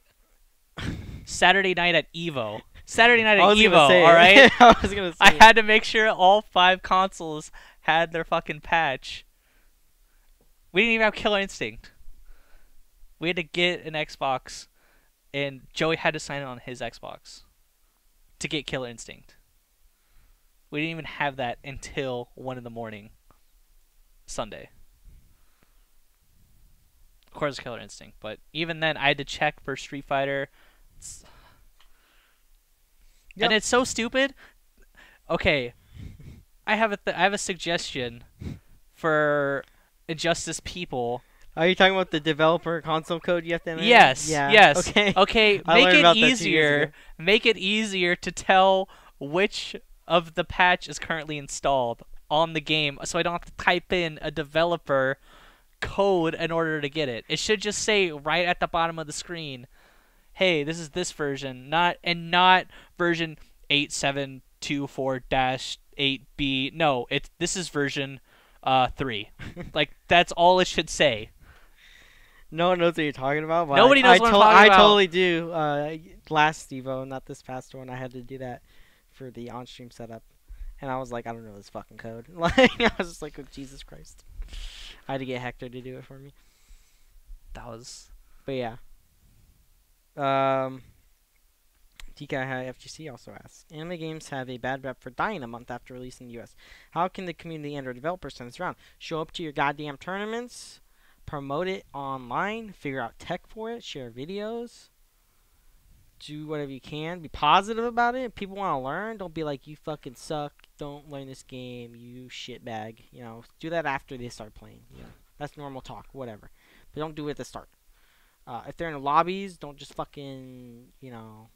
Saturday night at Evo. All right.
I was gonna say.
I had to make sure all 5 consoles had their fucking patch. We didn't even have Killer Instinct. We had to get an Xbox, and Joey had to sign it on his Xbox to get Killer Instinct. We didn't even have that until 1 in the morning, Sunday. Of course, Killer Instinct, but even then, I had to check for Street Fighter. And it's so stupid. Okay, I have a suggestion for Injustice people.
Are you talking about the developer console code you have to enter?
Yes.
Yeah.
Yes.
Okay.
Okay. Make it easier to tell which of the patch is currently installed on the game, so I don't have to type in a developer code in order to get it. It should just say right at the bottom of the screen, "Hey, this is this version," not version 8724-8B. No, this is version 3. Like, that's all it should say.
No one knows what you're talking about. But
Nobody knows what I'm talking about.
I totally do. Last Evo, not this past one, I had to do that for the on-stream setup, and I was like, I don't know this fucking code. Like, I was just like, oh, Jesus Christ. I had to get Hector to do it for me. But yeah. TKIFGC also asks, anime games have a bad rep for dying a month after release in the US. How can the community and/or developers turn this around? Show up to your goddamn tournaments, promote it online, figure out tech for it, share videos, do whatever you can, be positive about it. If people want to learn, don't be like, you fucking suck, don't learn this game, you shitbag. You know, do that after they start playing. You know, that's normal talk, whatever. But don't do it at the start. If they're in the lobbies, don't just fucking, you know,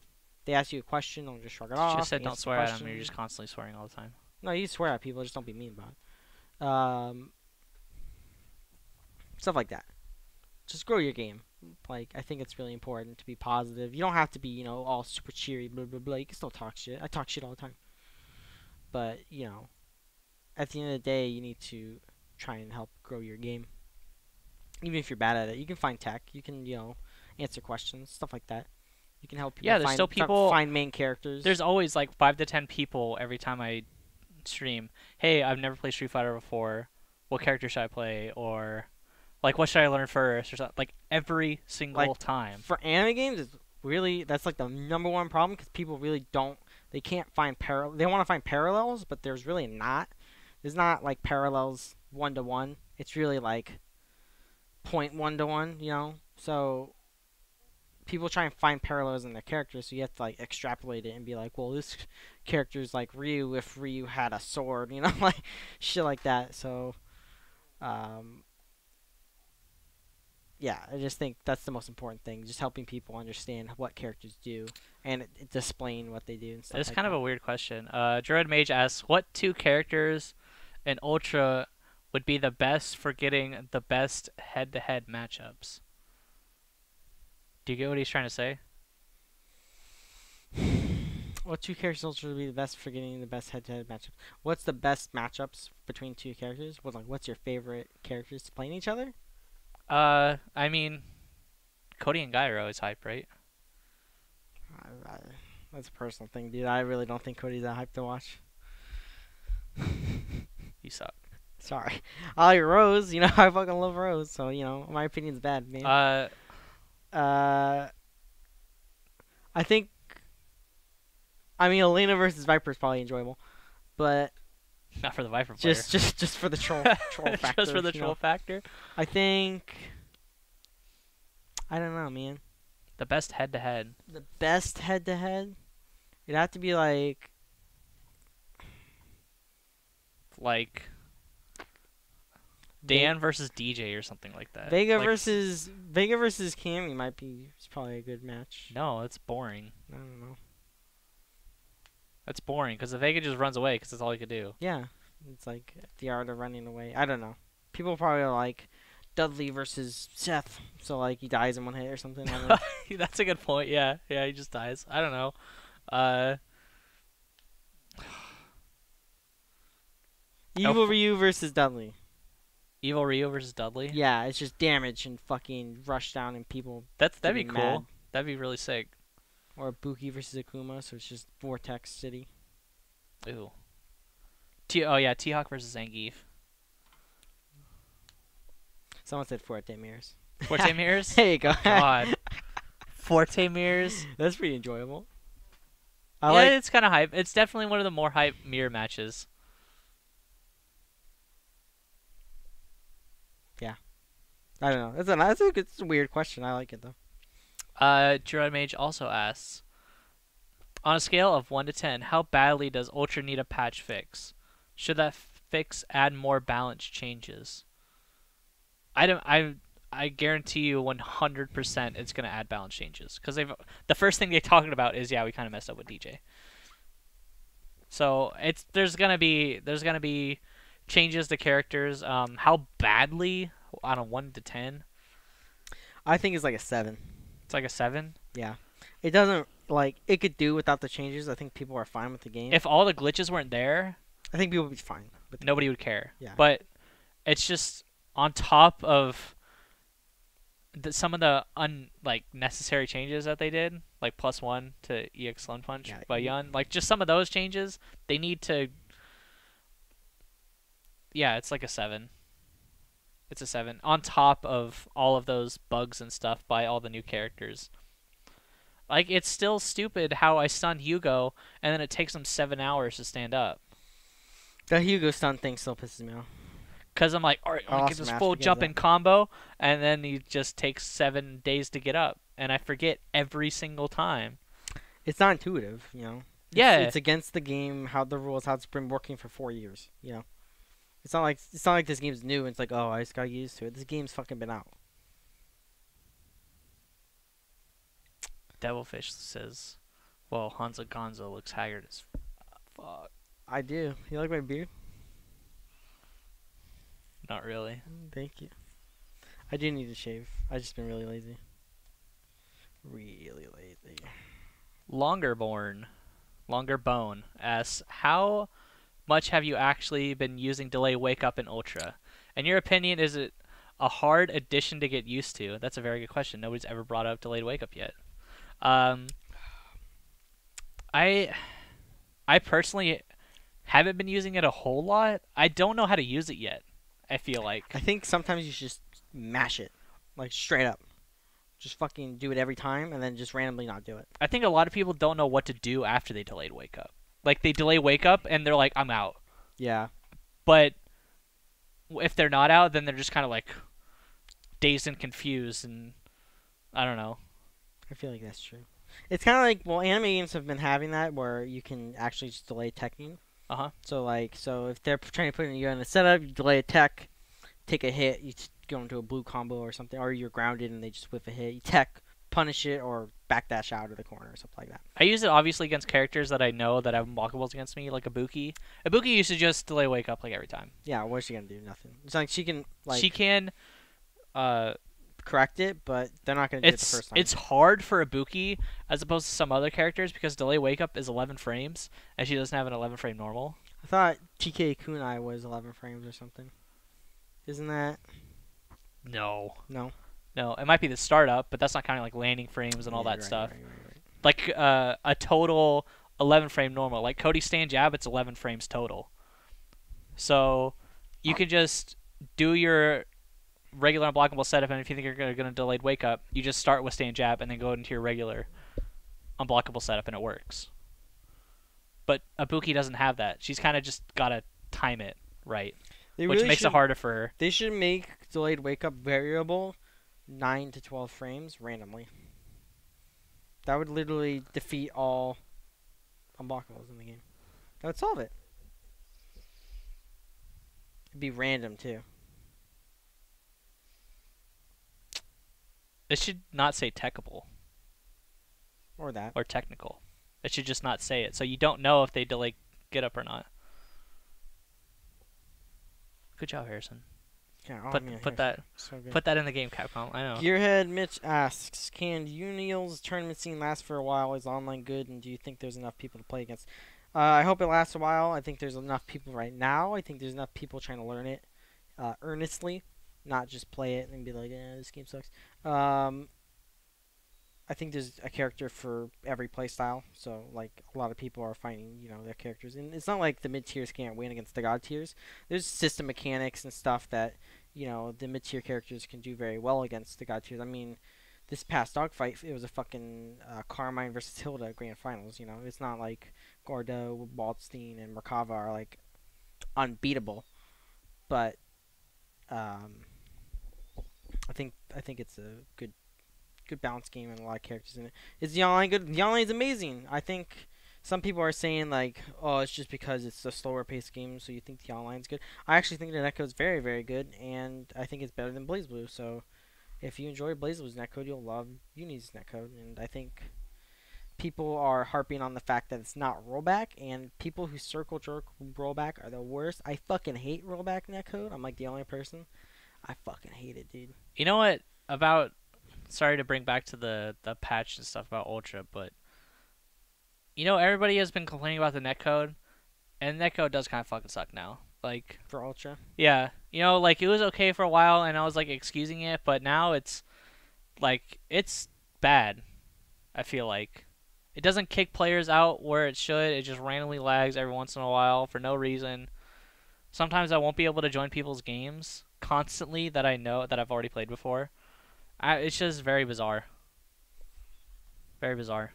they ask you a question, don't just shrug it off.
Just said
and
don't
answer the
swear at
question.
him. You're just constantly swearing all the time.
No, you swear at people, just don't be mean about it. Stuff like that. Just grow your game. Like, I think it's really important to be positive. You don't have to be, you know, all super cheery, blah, blah, blah. You can still talk shit. I talk shit all the time. But, you know, at the end of the day, you need to try and help grow your game. Even if you're bad at it, you can find tech. You can, you know, answer questions, stuff like that. You can help people
Yeah, there's still people.
find main characters.
There's always like 5 to 10 people every time I stream. Hey, I've never played Street Fighter before. What character should I play? Or like, what should I learn first? Or something. Like every single time.
For anime games, it's really, that's like the #1 problem because people really don't. They can't find They want to find parallels, but there's really not. There's not like parallels 1-to-1. It's really like 0.1-to-1. You know, so people try and find parallels in their characters, so you have to like extrapolate it and be like, well, this character's like Ryu if Ryu had a sword, you know, like shit like that. So, yeah, I just think that's the most important thing, just helping people understand what characters do and displaying what they do and stuff.
It's
like
kind
that.
of a weird question. Dread Mage asks, what 2 characters in Ultra would be the best for getting the best head-to-head matchups? Do you get what he's trying to say?
What 2 characters Ultra would be the best for getting the best head-to-head matchups? What's the best matchups between 2 characters? What's your favorite characters to play in each other?
I mean, Cody and Guy are always hype, right?
That's a personal thing, dude. I really don't think Cody's that hyped to watch.
You suck.
Sorry. I like Rose, you know, I fucking love Rose, so, you know, my opinion's bad, man. I think, I mean, Elena versus Viper is probably enjoyable, but
not for the Viper player.
just for the troll factor.
Just for the troll factor.
I think, I don't know, man.
The best head-to-head.
The best head-to-head? It'd have to be like
Dan versus DJ or something like that.
Vega versus Cammy might be. It's probably a good match.
No, it's boring.
I don't know.
That's boring because the Vega just runs away because that's all he could do.
Yeah, it's like the art of running away. I don't know. People probably are like Dudley versus Seth, so like he dies in one hit or something. I don't know.
That's a good point. Yeah, he just dies. I don't know.
Evil Ryu versus Dudley.
Evil Ryu versus Dudley.
Yeah, it's just damage and fucking rush down and people.
That'd be
getting
cool.
mad.
That'd be really sick.
Or Buki versus Akuma, so it's just Vortex City.
Ooh. T-Hawk versus Zangief.
Someone said Forte Mirrors.
Forte Mirrors?
There you go.
God. Forte Mirrors?
That's pretty enjoyable.
It's kind of hype. It's definitely one of the more hype mirror matches.
Yeah. I don't know. It's a weird question. I like it, though.
Dread Mage also asks, on a scale of 1 to 10, how badly does Ultra need a patch fix? Should that fix add more balance changes? I guarantee you 100% it's going to add balance changes. Because the first thing they're talking about is, we kind of messed up with DJ. So there's gonna be changes to characters. How badly on a 1 to 10?
I think it's like a 7.
It's like a 7?
Yeah. It doesn't, like, it could do without the changes. I think people are fine with the game.
If all the glitches weren't there,
I think people would be fine.
Nobody would care.
Yeah.
But it's just on top of some of the necessary changes that they did, like +1 to EX Lone Punch by Yun, like just some of those changes, they need to. Yeah, it's like a 7. It's a 7 on top of all of those bugs and stuff by all the new characters. Like, it's still stupid how I stunned Hugo and then it takes him 7 hours to stand up.
The Hugo stun thing still pisses me off.
Because I'm like, all right, I'm
I
gonna
lost
get this
some
full
master
jump
games
in combo, and then he just takes 7 days to get up, and I forget every single time.
It's not intuitive, you know.
Yeah.
It's against the game, how the rules, how it's been working for 4 years, you know. It's not like this game's new and it's like, oh, I just got used to it. This game's fucking been out.
Devilfish says, well, Honzo Gonzo looks haggard as fuck.
I do. You like my beard?
Not really.
Thank you. I do need to shave. I've just been really lazy. Really lazy.
Longerbone asks, how much have you actually been using Delay Wake Up in Ultra? In your opinion, is it a hard addition to get used to? That's a very good question. Nobody's ever brought up Delayed Wake Up yet. I personally haven't been using it a whole lot. I don't know how to use it yet, I feel like.
I think sometimes you should just mash it. Like, straight up. Just fucking do it every time and then just randomly not do it.
I think a lot of people don't know what to do after they delayed Wake Up. Like, they delay Wake Up and they're like, I'm out.
Yeah.
But if they're not out, then they're just kind of like dazed and confused, and I don't know.
I feel like that's true. It's kind of like, well, anime games have been having that where you can actually just delay teching.
Uh-huh.
So if they're trying to put you in a setup, you delay a tech, take a hit, you go into a blue combo or something, or you're grounded and they just whiff a hit. You tech, punish it, or backdash out of the corner or something like that.
I use it obviously against characters that I know that have unblockables against me, like Ibuki. Ibuki used to just delay Wake Up like every time.
Yeah, what's she gonna do? Nothing. It's like she can
She can
correct it, but they're not gonna do it the first time.
It's hard for Ibuki as opposed to some other characters because delay Wake Up is 11 frames and she doesn't have an 11 frame normal.
I thought TK Kunai was 11 frames or something. Isn't that?
No.
No.
No, it might be the startup, but that's not counting like landing frames and all that stuff.
Right.
Like a total 11 frame normal. Like Cody stand jab, it's 11 frames total. So you can just do your regular unblockable setup, and if you think you're going to delayed wake up, you just start with stand jab and then go into your regular unblockable setup, and it works. But Ibuki doesn't have that. She's kind of just got to time it right, which makes it harder for her.
They should make delayed wake up variable 9 to 12 frames randomly. That would literally defeat all unblockables in the game. That would solve it. It'd be random too.
It should not say techable.
Or that.
Or technical. It should just not say it. So you don't know if they delay get up or not. Good job, Harrison.
Yeah,
put that in the game, Capcom. I know.
Gearhead Mitch asks, can Union's tournament scene last for a while? Is online good, and do you think there's enough people to play against? I hope it lasts a while. I think there's enough people right now. I think there's enough people trying to learn it earnestly, not just play it and be like, this game sucks. I think there's a character for every playstyle. So, like, a lot of people are finding, their characters. And it's not like the mid-tiers can't win against the god tiers. There's system mechanics and stuff that, the mid-tier characters can do very well against the god tiers. I mean, this past dogfight, it was a fucking Carmine versus Hilda grand finals, It's not like Gordo, Waldstein, and Merkava are, like, unbeatable. But, I think it's a good balance game and a lot of characters in it. Is the online good? The online is amazing. I think some people are saying like, oh, it's just because it's a slower paced game, so you think the online's good. I actually think the netcode is very, very good, and I think it's better than BlazBlue. So if you enjoy BlazBlue's netcode, you'll love Uni's netcode. And I think people are harping on the fact that it's not rollback, and people who circle jerk rollback are the worst. I fucking hate rollback netcode. I'm like the only person. I fucking hate it, dude.
You know what about? Sorry to bring back to the patch and stuff about Ultra, but everybody has been complaining about the netcode, and netcode does kind of fucking suck now. Like
for Ultra,
yeah, like it was okay for a while, and I was like excusing it, but now it's like it's bad. I feel like it doesn't kick players out where it should. It just randomly lags every once in a while for no reason. Sometimes I won't be able to join people's games constantly that I know that I've already played before. It's just very bizarre. Very bizarre.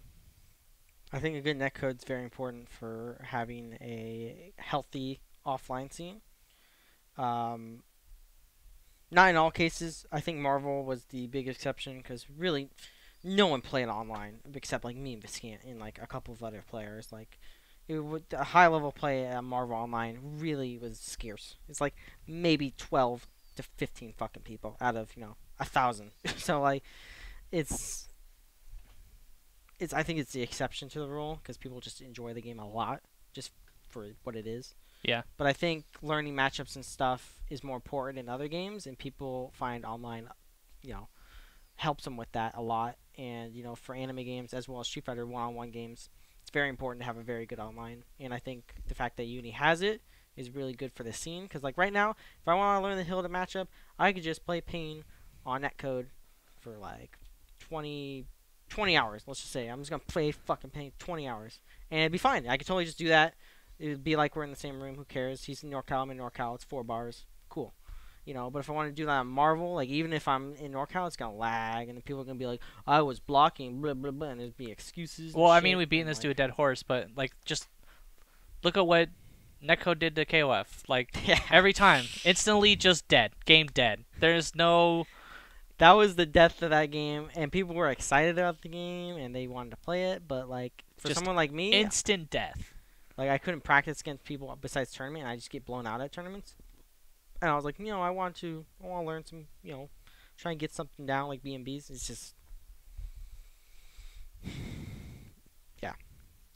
I think a good netcode is very important for having a healthy offline scene. Not in all cases. I think Marvel was the big exception because really, no one played online except like me, Viscant, and like a couple of other players. Like, a high level play at Marvel Online really was scarce. It's like maybe 12 to 15 fucking people out of 1,000. So like, it's I think it's the exception to the rule because people just enjoy the game a lot just for what it is.
Yeah.
But I think learning matchups and stuff is more important in other games, and people find online, helps them with that a lot. And for anime games as well as Street Fighter one-on-one games, it's very important to have a very good online. And I think the fact that Uni has it is really good for the scene because like right now, if I want to learn the Hilda matchup, I could just play Pain on netcode for like 20 hours. Let's just say I'm just gonna play fucking Pain 20 hours, and it'd be fine. I could totally just do that. It'd be like we're in the same room. Who cares? He's in NorCal. I'm in NorCal. It's 4 bars. Cool. But if I want to do that on Marvel, like even if I'm in NorCal, it's gonna lag, and then people are gonna be like, "I was blocking," blah blah blah, and there'd be excuses.
Well,
and
I mean,
shit,
we've beaten
and,
this
like,
to a dead horse, but like, just look at what Netcode did to KOF. Like every time, instantly just dead. Game dead. There's no.
That was the death of that game, and people were excited about the game, and they wanted to play it, but like for
Just
someone like me,
Instant death.
like I couldn't practice against people besides tournament, and I just get blown out at tournaments. And I was like, I want to learn some, try and get something down like BMBs. It's just, yeah.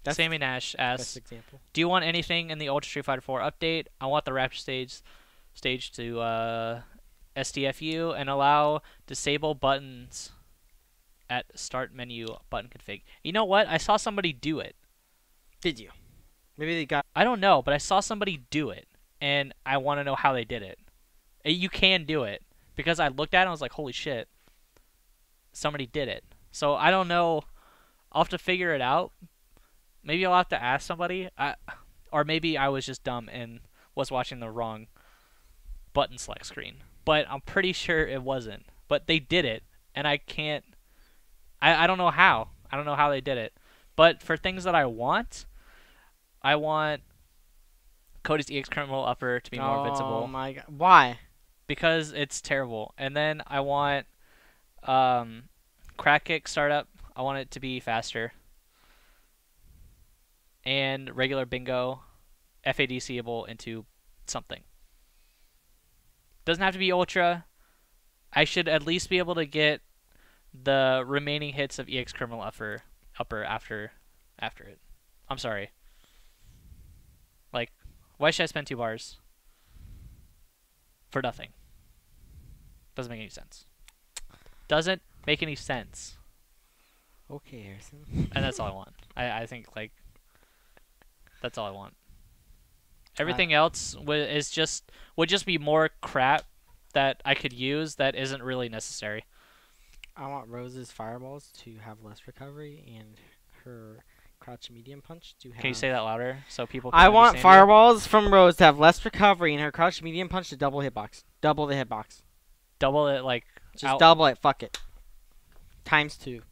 That's
Sammy Nash
the best
asks,
example.
"Do you want anything in the Ultra Street Fighter 4 update? I want the Rapture stage to SDFU and allow disable buttons at start menu button config." You know what? I saw somebody do it.
Did you? Maybe they got.
I don't know, but I saw somebody do it, and I want to know how they did it. You can do it because I looked at it and I was like, "Holy shit!" Somebody did it. So I don't know. I'll have to figure it out. Maybe I'll have to ask somebody, or maybe I was just dumb and was watching the wrong button select screen. But I'm pretty sure it wasn't. But they did it, and I can't. I don't know how. I don't know how they did it. But for things that I want Cody's EX Criminal Upper to be more invincible.
Oh my god! Why?
Because it's terrible. And then I want Crack Kick Startup. I want it to be faster. And regular Bingo FADCable into something. Doesn't have to be Ultra. I should at least be able to get the remaining hits of EX Criminal Upper after it. I'm sorry. Like, why should I spend 2 bars for nothing? Doesn't make any sense. Doesn't make any sense.
Okay, Harrison.
And that's all I want. I think, like, that's all I want. Everything else would just be more crap that I could use that isn't really necessary.
I want Rose's fireballs to have less recovery, and her crouch medium punch to have.
Can you say that louder so people can
I want
understand
fireballs from Rose to have less recovery, and her crouch medium punch to double hitbox. Double the hitbox.
Double it, like,
Just double it. Fuck it. Times 2.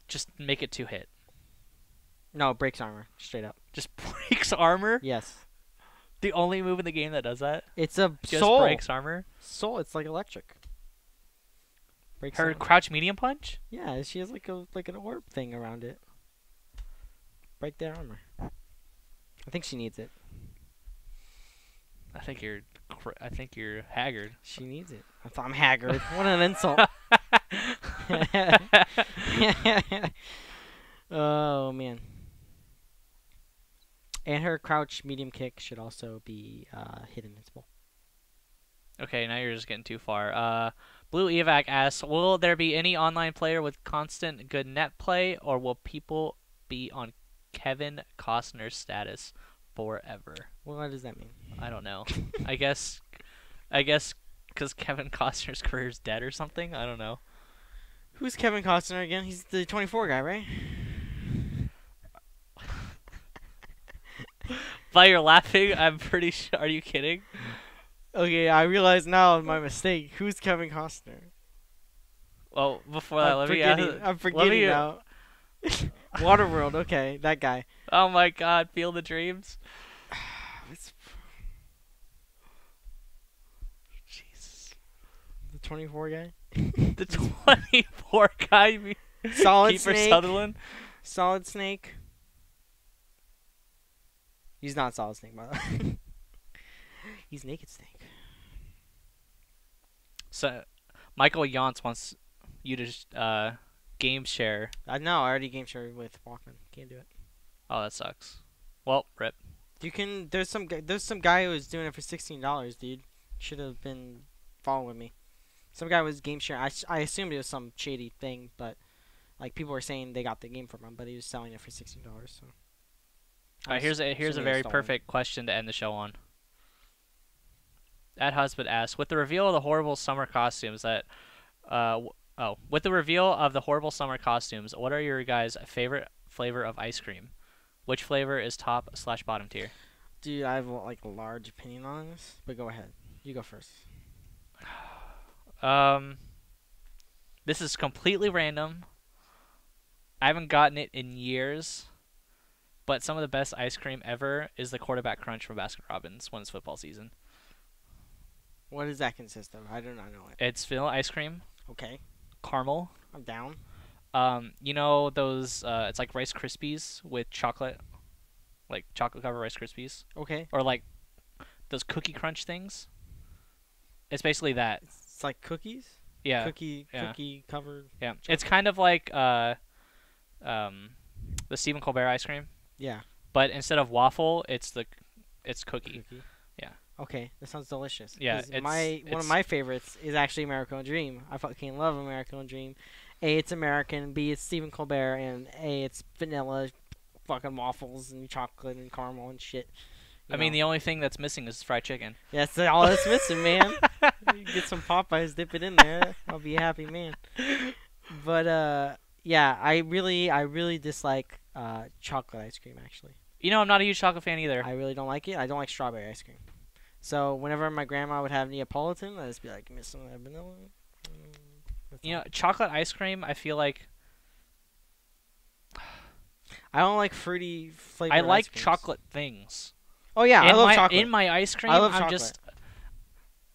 just make it 2 hit.
No, breaks armor. Straight up.
Just breaks armor?
Yes.
The only move in the game that does that?
It's a
Just
soul.
breaks armor?
Soul. It's like electric. Breaks
Her
armor.
crouch medium punch?
Yeah, she has like an orb thing around it. Break their armor. I think she needs it.
I think you're haggard.
She needs it. I'm haggard. What an insult. Oh man. And her crouch medium kick should also be hit invincible.
Okay, now you're just getting too far. Blue Evac asks, will there be any online player with constant good net play, or will people be on Kevin Costner's status forever?
Well, what does that mean?
I don't know. I guess because Kevin Costner's career is dead or something. I don't know.
Who's Kevin Costner again? He's the 24 guy, right?
While you're laughing, I'm pretty sure. Are you kidding?
Okay, I realize now my mistake. Who's Kevin Costner?
Well, before that,
I'm forgetting now. Waterworld, okay, that guy.
Oh my God, Feel the Dreams.
It's-
Jesus.
24 guy.
The 24 guy.
Solid
Kiefer
Snake.
Sutherland.
Solid Snake. He's not Solid Snake, by the way. He's Naked Snake.
So, Michael Yance wants you to game share.
No, I already game shared with Walkman. Can't do it.
Oh, that sucks. Well, rip.
You can. There's some guy who was doing it for $16, dude. Should have been following me. Some guy was game sharing. I assumed it was some shady thing, but like people were saying they got the game from him, but he was selling it for $16. So.
All right, here's a very perfect question to end the show on. At Husband asks, with the reveal of the horrible summer costumes with the reveal of the horrible summer costumes, what are your guys' favorite flavor of ice cream? Which flavor is top/bottom tier?
Dude, I have like a large opinion on this, but go ahead. You go first.
This is completely random. I haven't gotten it in years, but some of the best ice cream ever is the quarterback crunch from Baskin Robbins when it's football season.
What does that consist of? I do not know it.
It's vanilla ice cream,
Okay,
caramel.
I'm down.
You know those? It's like Rice Krispies with chocolate, like chocolate covered Rice Krispies,
Okay,
or like those cookie crunch things. It's basically that.
it's like cookies.
Yeah.
Cookie
yeah.
covered.
Yeah. It's kind of like the Stephen Colbert ice cream,
Yeah.
but instead of waffle, it's cookie. Yeah.
Okay, that sounds delicious.
Yeah,
'Cause one of
it's-
my favorites is actually American Dream. I fucking love American Dream. A, it's American. B, it's Stephen Colbert. And A, it's vanilla, fucking waffles and chocolate and caramel and shit.
I mean, the only thing that's missing is fried chicken.
Yeah, that's all that's missing, man. You get some Popeyes, dip it in there. I'll be a happy man. But yeah, I really dislike chocolate ice cream. Actually,
You know, I'm not a huge chocolate fan either.
I really don't like it. I don't like strawberry ice cream. So whenever my grandma would have Neapolitan, I'd just be like, give me some of that vanilla. That's
You
all.
know, chocolate ice cream, I feel like
I don't like fruity flavor.
I like chocolate things.
Oh yeah, I love chocolate.
In my ice cream,
I love
I'm
chocolate.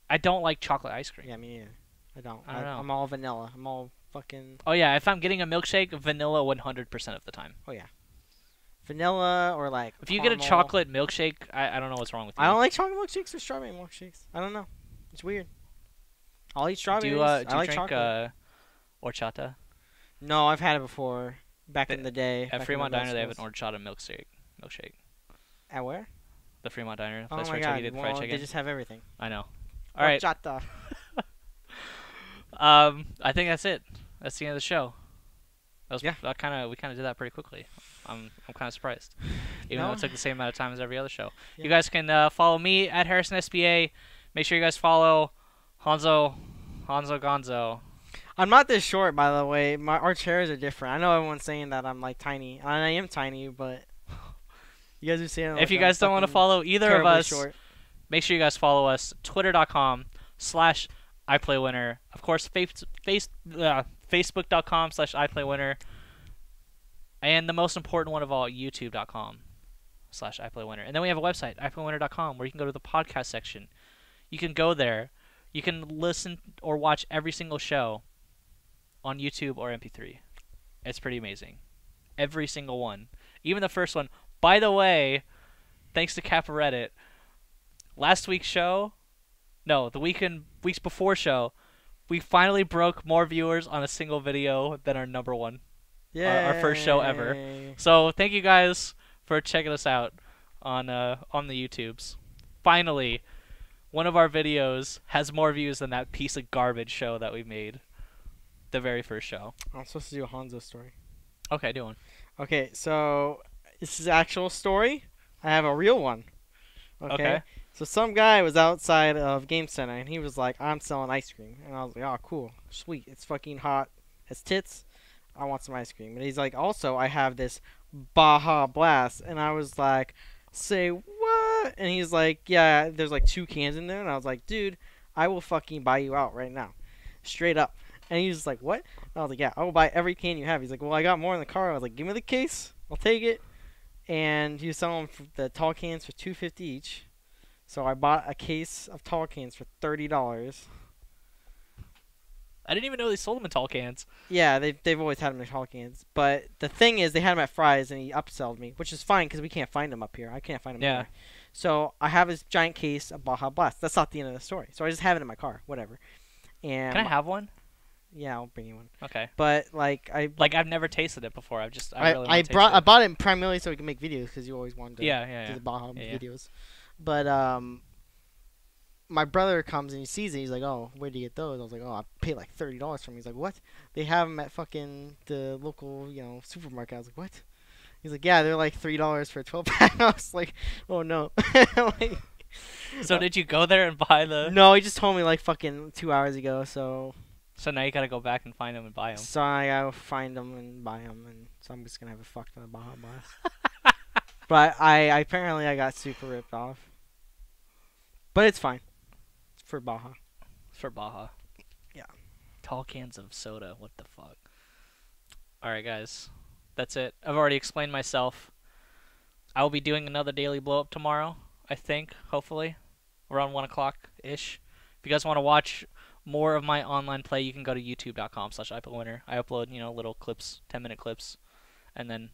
I don't like chocolate ice cream.
Yeah, me neither. I don't.
I don't know.
I'm all vanilla. I'm all fucking.
Oh yeah, if I'm getting a milkshake, vanilla 100% of the time.
Oh yeah. Vanilla or like.
If you get a
caramel.
chocolate milkshake, I don't know what's wrong with you.
I don't like chocolate milkshakes or strawberry milkshakes. I don't know. It's weird. I'll eat
Do
strawberries.
you,
I
do you
like
drink
chocolate.
horchata?
No, I've had it before. Back in the day. back in
At
the
Fremont
middle
Diner, they have an
schools.
horchata milkshake.
At where?
The Fremont Diner, the
Oh
place
my
where
god.
Kentucky did
Well,
fried
they
chicken.
just have everything.
I know. All right.
Horchata.
I think that's it. That's the end of the show.
Yeah.
We kind of did that pretty quickly. I'm kind of surprised, even though
No.
it took the same amount of time as every other show.
Yeah.
You guys can follow me at Harrison SBA. Make sure you guys follow Honzo Gonzo.
I'm not this short, by the way. Our chairs are different. I know everyone's saying that I'm like tiny, and I am tiny, but you guys are saying.
If you guys don't want to follow either of us,
short.
make sure you guys follow us. Twitter.com/IPLAYWINNER. Of course, Facebook.com/IPLAYWINNER. And the most important one of all, YouTube.com/IPLAYWINNER. And then we have a website, IPLAYWINNER.com, where you can go to the podcast section. You can go there. You can listen or watch every single show on YouTube or MP3. It's pretty amazing. Every single one. Even the first one. By the way, thanks to Kappa Reddit, last week's show, no, the weeks before show, we finally broke more viewers on a single video than our number one. Our first show ever.
Yay.
So thank you guys for checking us out on the YouTubes. Finally, one of our videos has more views than that piece of garbage show that we made. The very first show.
I'm supposed to do a Honzo story.
Okay, do one.
Okay, so this is actual story. I have a real one.
Okay.
So some guy was outside of Game Center and he was like, "I'm selling ice cream," and I was like, "Oh, cool, sweet. It's fucking hot as tits. I want some ice cream." And he's like, "Also, I have this Baja Blast," and I was like, "Say what?" And he's like, "Yeah, there's like 2 cans in there," and I was like, "Dude, I will fucking buy you out right now, straight up." And he was like, "What?" And I was like, "Yeah, I will buy every can you have." He's like, "Well, I got more in the car." I was like, "Give me the case. I'll take it." And he was selling the tall cans for $2.50 each. So I bought a case of tall cans for $30.
I didn't even know they sold them in tall cans.
Yeah, they've always had them in tall cans. But the thing is, they had them at Fry's, and he upsold me, which is fine because we can't find them up here. I can't find them.
Yeah.
Anywhere. So I have this giant case of Baja Blast. That's not the end of the story. So I just have it in my car, whatever. And
Can I have one?
Yeah, I'll bring you one.
Okay.
But
I've never tasted it before. I really
I
want to taste it.
bought it primarily so we can make videos because you always wanted to do the Baja
Yeah, yeah.
videos. But my brother comes and he sees it. He's like, "Oh, where do you get those?" I was like, "Oh, I paid like $30 for them." He's like, "What? They have them at fucking the local, supermarket." I was like, "What?" He's like, "Yeah, they're like $3 for a 12-pack." I was like, "Oh no."
So did you go there and buy the?
No, he just told me like fucking 2 hours ago. So
now you gotta go back and find them and buy them.
So I gotta find them and buy them, and so I'm just gonna have a fuck ton of Baja Blast. But I apparently I got super ripped off. But it's fine. It's for Baja.
For Baja.
Yeah.
Tall cans of soda. What the fuck? Alright, guys. That's it. I've already explained myself. I will be doing another daily blow up tomorrow, I think, hopefully. Around 1 o'clock-ish. If you guys want to watch more of my online play, you can go to youtube.com/IPLAYWINNER. I upload, little clips, 10-minute clips, and then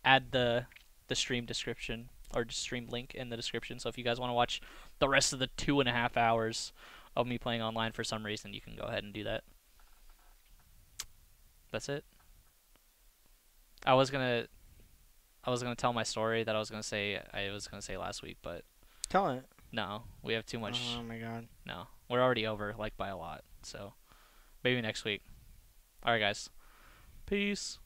add the stream description or stream link in the description. So if you guys want to watch the rest of the 2.5 hours of me playing online for some reason, you can go ahead and do that. That's it. I was gonna tell my story that I was gonna say last week, but
Tell it.
no, we have too much.
Oh my god.
No, we're already over by a lot. So maybe next week. All right, guys. Peace.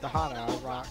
The hot hour rock.